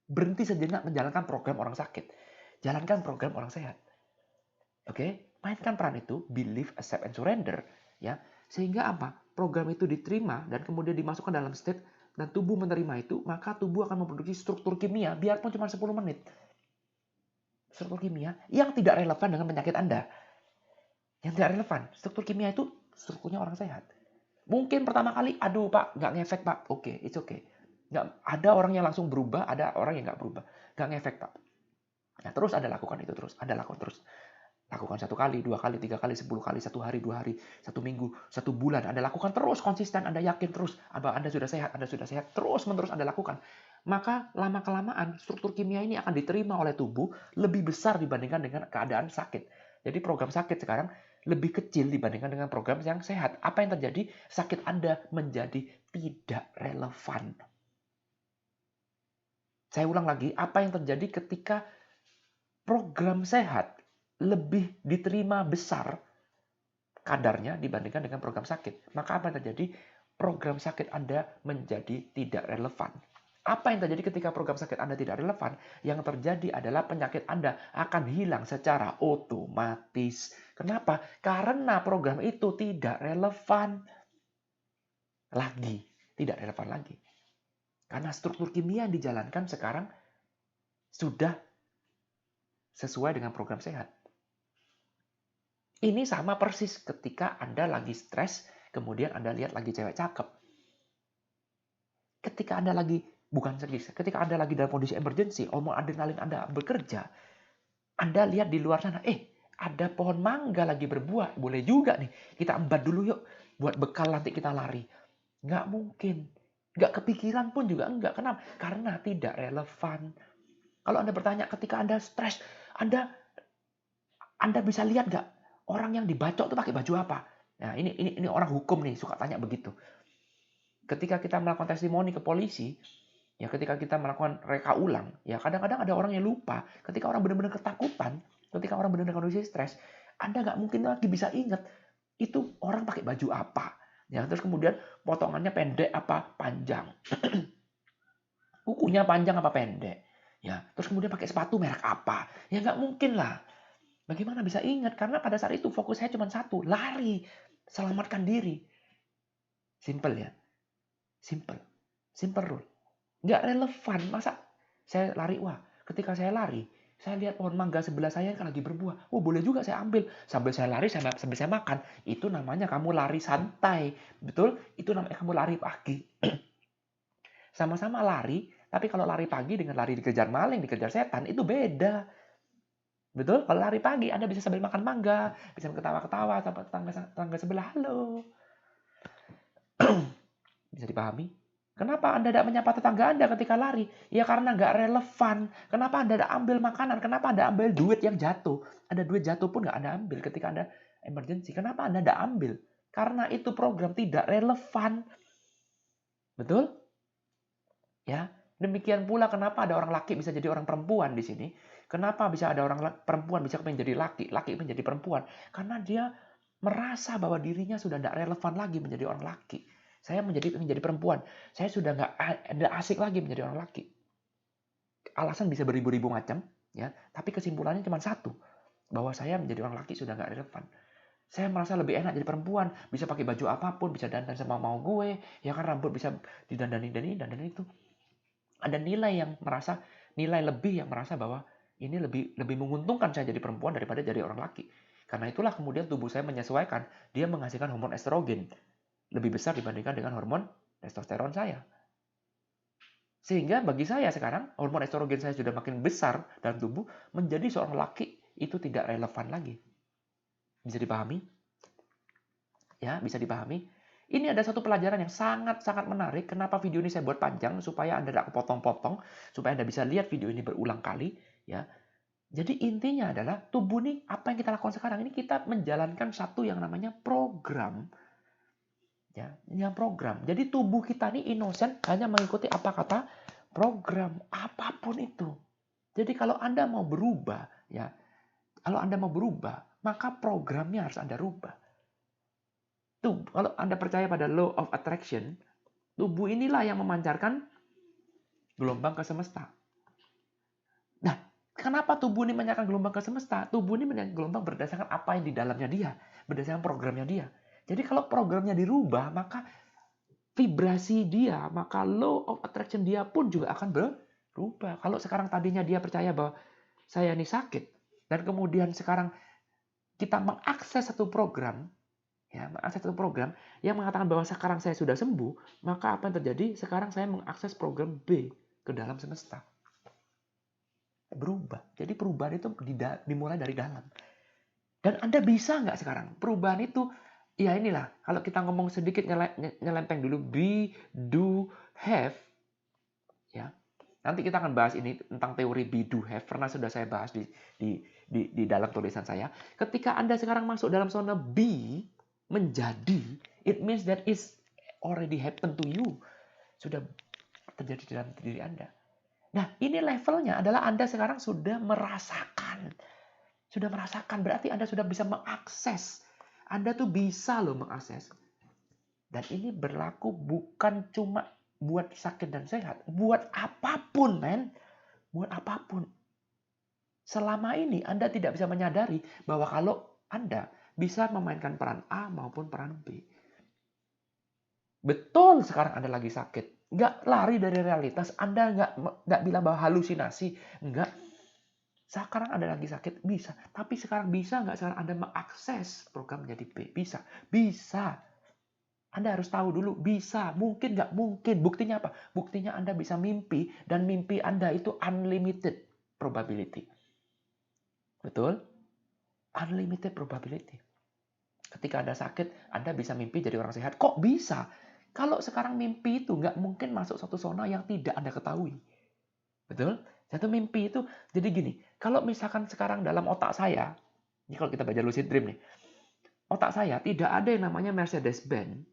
Berhenti sejenak menjalankan program orang sakit. Jalankan program orang sehat. Oke? Mainkan peran itu. Believe, accept, and surrender. Ya, sehingga apa? Program itu diterima dan kemudian dimasukkan dalam state dan tubuh menerima itu, maka tubuh akan memproduksi struktur kimia biarpun cuma 10 menit. Struktur kimia yang tidak relevan dengan penyakit Anda. Yang tidak relevan. Struktur kimia itu strukturnya orang sehat. Mungkin pertama kali, aduh Pak, nggak ngefek Pak. Oke, it's okay. Nggak, ada orang yang langsung berubah, ada orang yang nggak berubah. Nggak ngefek Pak. Nah, terus Anda lakukan itu terus. Anda lakukan terus. Lakukan 1 kali, 2 kali, 3 kali, 10 kali, 1 hari, 2 hari, 1 minggu, 1 bulan. Anda lakukan terus konsisten, Anda yakin terus. Anda sudah sehat, terus-menerus Anda lakukan. Maka lama-kelamaan struktur kimia ini akan diterima oleh tubuh lebih besar dibandingkan dengan keadaan sakit. Jadi program sakit sekarang lebih kecil dibandingkan dengan program yang sehat. Apa yang terjadi? Sakit Anda menjadi tidak relevan. Saya ulang lagi, apa yang terjadi ketika program sehat lebih diterima besar kadarnya dibandingkan dengan program sakit. Maka apa yang terjadi? Program sakit Anda menjadi tidak relevan. Apa yang terjadi ketika program sakit Anda tidak relevan? Yang terjadi adalah penyakit Anda akan hilang secara otomatis. Kenapa? Karena program itu tidak relevan lagi. Tidak relevan lagi. Karena struktur kimia yang dijalankan sekarang sudah sesuai dengan program sehat. Ini sama persis ketika Anda lagi stres, kemudian Anda lihat lagi cewek cakep. ketika Anda lagi, ketika Anda lagi dalam kondisi emergency, hormon adrenalin Anda bekerja, Anda lihat di luar sana, ada pohon mangga lagi berbuah, boleh juga nih, kita embat dulu yuk, buat bekal nanti kita lari. Nggak mungkin. Nggak kepikiran pun juga enggak. Kenapa? Karena tidak relevan. Kalau Anda bertanya ketika Anda stres, Anda bisa lihat nggak orang yang dibacok itu pakai baju apa? Nah, ini orang hukum nih suka tanya begitu. Ketika kita melakukan testimoni ke polisi, ya ketika kita melakukan reka ulang, ya kadang-kadang ada orang yang lupa. Ketika orang benar-benar ketakutan, ketika orang benar-benar kondisi stres, Anda nggak mungkin lagi bisa ingat itu orang pakai baju apa. Ya, terus kemudian potongannya pendek apa panjang. Kukunya panjang apa pendek. Ya, terus kemudian pakai sepatu merek apa. Ya nggak mungkin lah. Bagaimana bisa ingat? Karena pada saat itu fokus saya cuma satu, lari, selamatkan diri. Simple ya. Simple rule. Nggak relevan. Masa saya lari, ketika saya lari, saya lihat pohon mangga sebelah saya kan lagi berbuah. Boleh juga saya ambil. Sambil saya lari, sambil saya makan. Itu namanya kamu lari santai. Betul? Itu namanya kamu lari pagi. Sama-sama lari, tapi kalau lari pagi dengan lari dikejar maling, dikejar setan, itu beda. Betul? Kalau lari pagi, Anda bisa sambil makan mangga, bisa ketawa-ketawa sama tetangga sebelah. Halo. Bisa dipahami? Kenapa Anda tidak menyapa tetangga Anda ketika lari? Ya karena nggak relevan. Kenapa Anda tidak ambil makanan? Kenapa Anda ambil duit yang jatuh? Ada duit jatuh pun nggak Anda ambil ketika Anda emergency. Kenapa Anda tidak ambil? Karena itu program tidak relevan. Betul? Ya, demikian pula kenapa ada orang laki bisa jadi orang perempuan di sini. Kenapa bisa ada orang perempuan bisa menjadi laki menjadi perempuan? Karena dia merasa bahwa dirinya sudah tidak relevan lagi menjadi orang laki. Saya menjadi perempuan. Saya sudah nggak asik lagi menjadi orang laki. Alasan bisa beribu-ribu macam, ya. Tapi kesimpulannya cuma satu, bahwa saya menjadi orang laki sudah nggak relevan. Saya merasa lebih enak jadi perempuan, bisa pakai baju apapun, bisa dandan sama mau gue, ya kan rambut bisa didandani dan itu. Ada nilai lebih yang merasa bahwa ini lebih menguntungkan saya jadi perempuan daripada jadi orang laki. Karena itulah kemudian tubuh saya menyesuaikan, dia menghasilkan hormon estrogen lebih besar dibandingkan dengan hormon testosteron saya. Sehingga bagi saya sekarang, hormon estrogen saya sudah makin besar dalam tubuh, menjadi seorang laki itu tidak relevan lagi. Bisa dipahami? Ya, bisa dipahami. Ini ada satu pelajaran yang sangat-sangat menarik. Kenapa video ini saya buat panjang? Supaya Anda tidak potong-potong. Supaya Anda bisa lihat video ini berulang kali. Ya. Jadi intinya adalah tubuh ini, apa yang kita lakukan sekarang ini, kita menjalankan satu yang namanya program. Ya, yang program. Jadi tubuh kita ini innocent hanya mengikuti apa kata program. Apapun itu. Jadi kalau Anda mau berubah, maka programnya harus Anda rubah. Tuh, kalau Anda percaya pada law of attraction, tubuh inilah yang memancarkan gelombang ke semesta. Nah, kenapa tubuh ini memancarkan gelombang ke semesta? Tubuh ini memancarkan gelombang berdasarkan apa yang di dalamnya dia, berdasarkan programnya dia. Jadi kalau programnya dirubah, maka vibrasi dia, maka law of attraction dia pun juga akan berubah. Kalau sekarang tadinya dia percaya bahwa saya ini sakit, dan kemudian sekarang kita mengakses satu program, yang mengatakan bahwa sekarang saya sudah sembuh, maka apa yang terjadi? Sekarang saya mengakses program B ke dalam semesta. Berubah. Jadi perubahan itu dimulai dari dalam. Dan Anda bisa nggak sekarang? Perubahan itu, ya inilah, kalau kita ngomong sedikit nyelempeng dulu, be, do, have, ya. Nanti kita akan bahas ini tentang teori be, do, have. Pernah sudah saya bahas di dalam tulisan saya. Ketika Anda sekarang masuk dalam zona be, menjadi, it means that is already happened to you. Sudah terjadi dalam diri Anda. Nah, ini levelnya adalah Anda sekarang sudah merasakan. Sudah merasakan, berarti Anda sudah bisa mengakses. Anda tuh bisa loh mengakses. Dan ini berlaku bukan cuma buat sakit dan sehat. Buat apapun, men. Buat apapun. Selama ini Anda tidak bisa menyadari bahwa kalau Anda bisa memainkan peran A maupun peran B. Betul sekarang Anda lagi sakit. Nggak lari dari realitas. Anda nggak bilang bahwa halusinasi. Nggak. Sekarang Anda lagi sakit, bisa. Tapi sekarang bisa nggak sekarang Anda mengakses program menjadi B? Bisa. Bisa. Anda harus tahu dulu, bisa, mungkin, nggak mungkin. Buktinya apa? Buktinya Anda bisa mimpi, dan mimpi Anda itu unlimited probability. Betul? Unlimited probability. Ketika Anda sakit, Anda bisa mimpi jadi orang sehat. Kok bisa? Kalau sekarang mimpi itu nggak mungkin masuk satu zona yang tidak Anda ketahui. Betul? Satu mimpi itu, jadi gini, kalau misalkan sekarang dalam otak saya, ini kalau kita belajar lucid dream nih, otak saya tidak ada yang namanya Mercedes-Benz,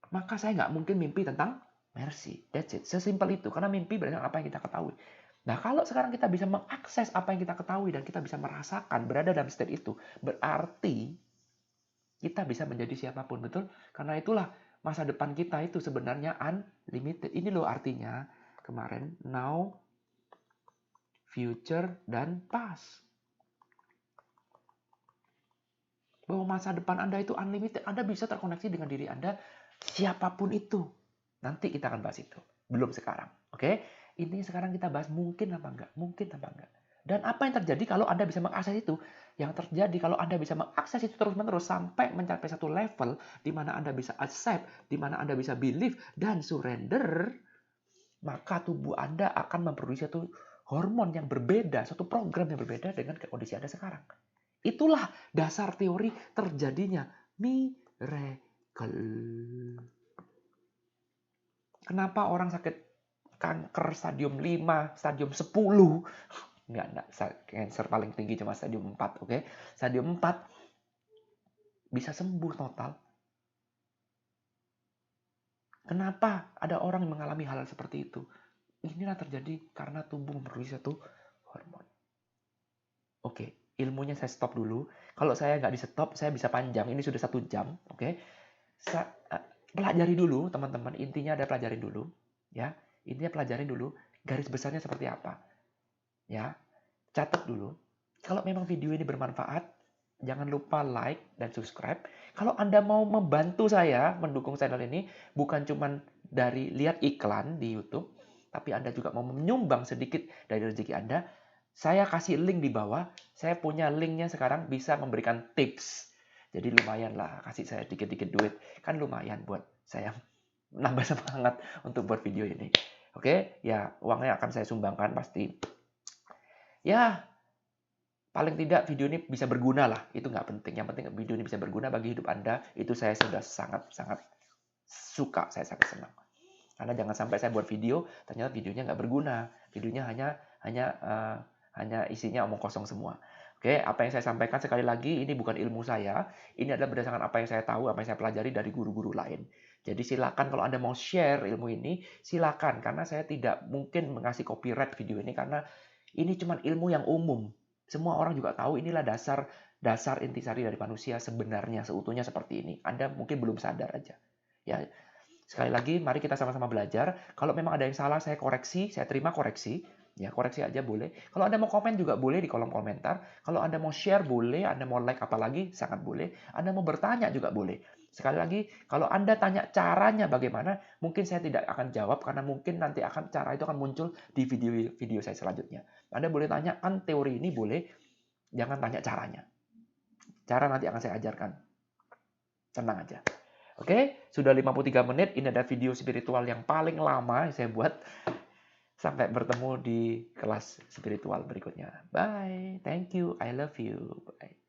maka saya nggak mungkin mimpi tentang Mercy. That's it. Sesimpel itu. Karena mimpi berdasarkan apa yang kita ketahui. Nah, kalau sekarang kita bisa mengakses apa yang kita ketahui dan kita bisa merasakan berada dalam state itu, berarti kita bisa menjadi siapapun. Betul? Karena itulah masa depan kita itu sebenarnya unlimited. Ini loh artinya kemarin, now, future, dan past. Bahwa masa depan Anda itu unlimited. Anda bisa terkoneksi dengan diri Anda siapapun itu. Nanti kita akan bahas itu. Belum sekarang. Oke? Ini sekarang kita bahas mungkin apa enggak. Mungkin apa enggak. Dan apa yang terjadi kalau Anda bisa mengakses itu? Yang terjadi kalau Anda bisa mengakses itu terus-menerus sampai mencapai satu level di mana Anda bisa accept, di mana Anda bisa believe dan surrender, maka tubuh Anda akan memproduksi satu hormon yang berbeda, satu program yang berbeda dengan kondisi Anda sekarang. Itulah dasar teori terjadinya miracle. Kenapa orang sakit kanker stadium 5, stadium 10? Enggak, cancer paling tinggi cuma stadium 4, oke? Stadium 4 bisa sembuh total. Kenapa ada orang yang mengalami hal seperti itu? Inilah terjadi karena tubuh memproduksi satu hormon. Oke, ilmunya saya stop dulu. Kalau saya nggak di stop, saya bisa panjang. Ini sudah 1 jam, oke? Pelajari dulu, teman-teman. Intinya ada pelajarin dulu, ya. Intinya pelajarin dulu garis besarnya seperti apa, ya. Catat dulu. Kalau memang video ini bermanfaat, jangan lupa like dan subscribe. Kalau Anda mau membantu saya mendukung channel ini, bukan cuma dari lihat iklan di YouTube, tapi Anda juga mau menyumbang sedikit dari rezeki Anda, saya kasih link di bawah. Saya punya linknya sekarang bisa memberikan tips. Jadi lumayan lah, kasih saya dikit-dikit duit. Kan lumayan buat saya nambah semangat untuk buat video ini. Oke, ya uangnya akan saya sumbangkan pasti. Ya, paling tidak video ini bisa berguna lah. Itu nggak penting. Yang penting video ini bisa berguna bagi hidup Anda. Itu saya sudah sangat-sangat suka. Saya sangat senang. Karena jangan sampai saya buat video, ternyata videonya nggak berguna. Videonya hanya isinya omong kosong semua. Oke, apa yang saya sampaikan sekali lagi, ini bukan ilmu saya. Ini adalah berdasarkan apa yang saya tahu, apa yang saya pelajari dari guru-guru lain. Jadi silakan kalau Anda mau share ilmu ini, silakan. Karena saya tidak mungkin mengasih copyright video ini, karena ini cuma ilmu yang umum. Semua orang juga tahu inilah dasar intisari dari manusia sebenarnya, seutuhnya seperti ini. Anda mungkin belum sadar aja. Ya, sekali lagi, mari kita sama-sama belajar. Kalau memang ada yang salah, saya koreksi, saya terima koreksi. Ya, koreksi aja boleh. Kalau Anda mau komen juga boleh di kolom komentar. Kalau Anda mau share boleh, Anda mau like apalagi sangat boleh. Anda mau bertanya juga boleh. Sekali lagi, kalau Anda tanya caranya bagaimana, mungkin saya tidak akan jawab karena mungkin nanti cara itu akan muncul di video saya selanjutnya. Anda boleh tanyakan teori ini boleh, jangan tanya caranya. Cara nanti akan saya ajarkan. Tenang aja. Oke, sudah 53 menit. Ini ada video spiritual yang paling lama yang saya buat. Sampai bertemu di kelas spiritual berikutnya. Bye. Thank you. I love you. Bye.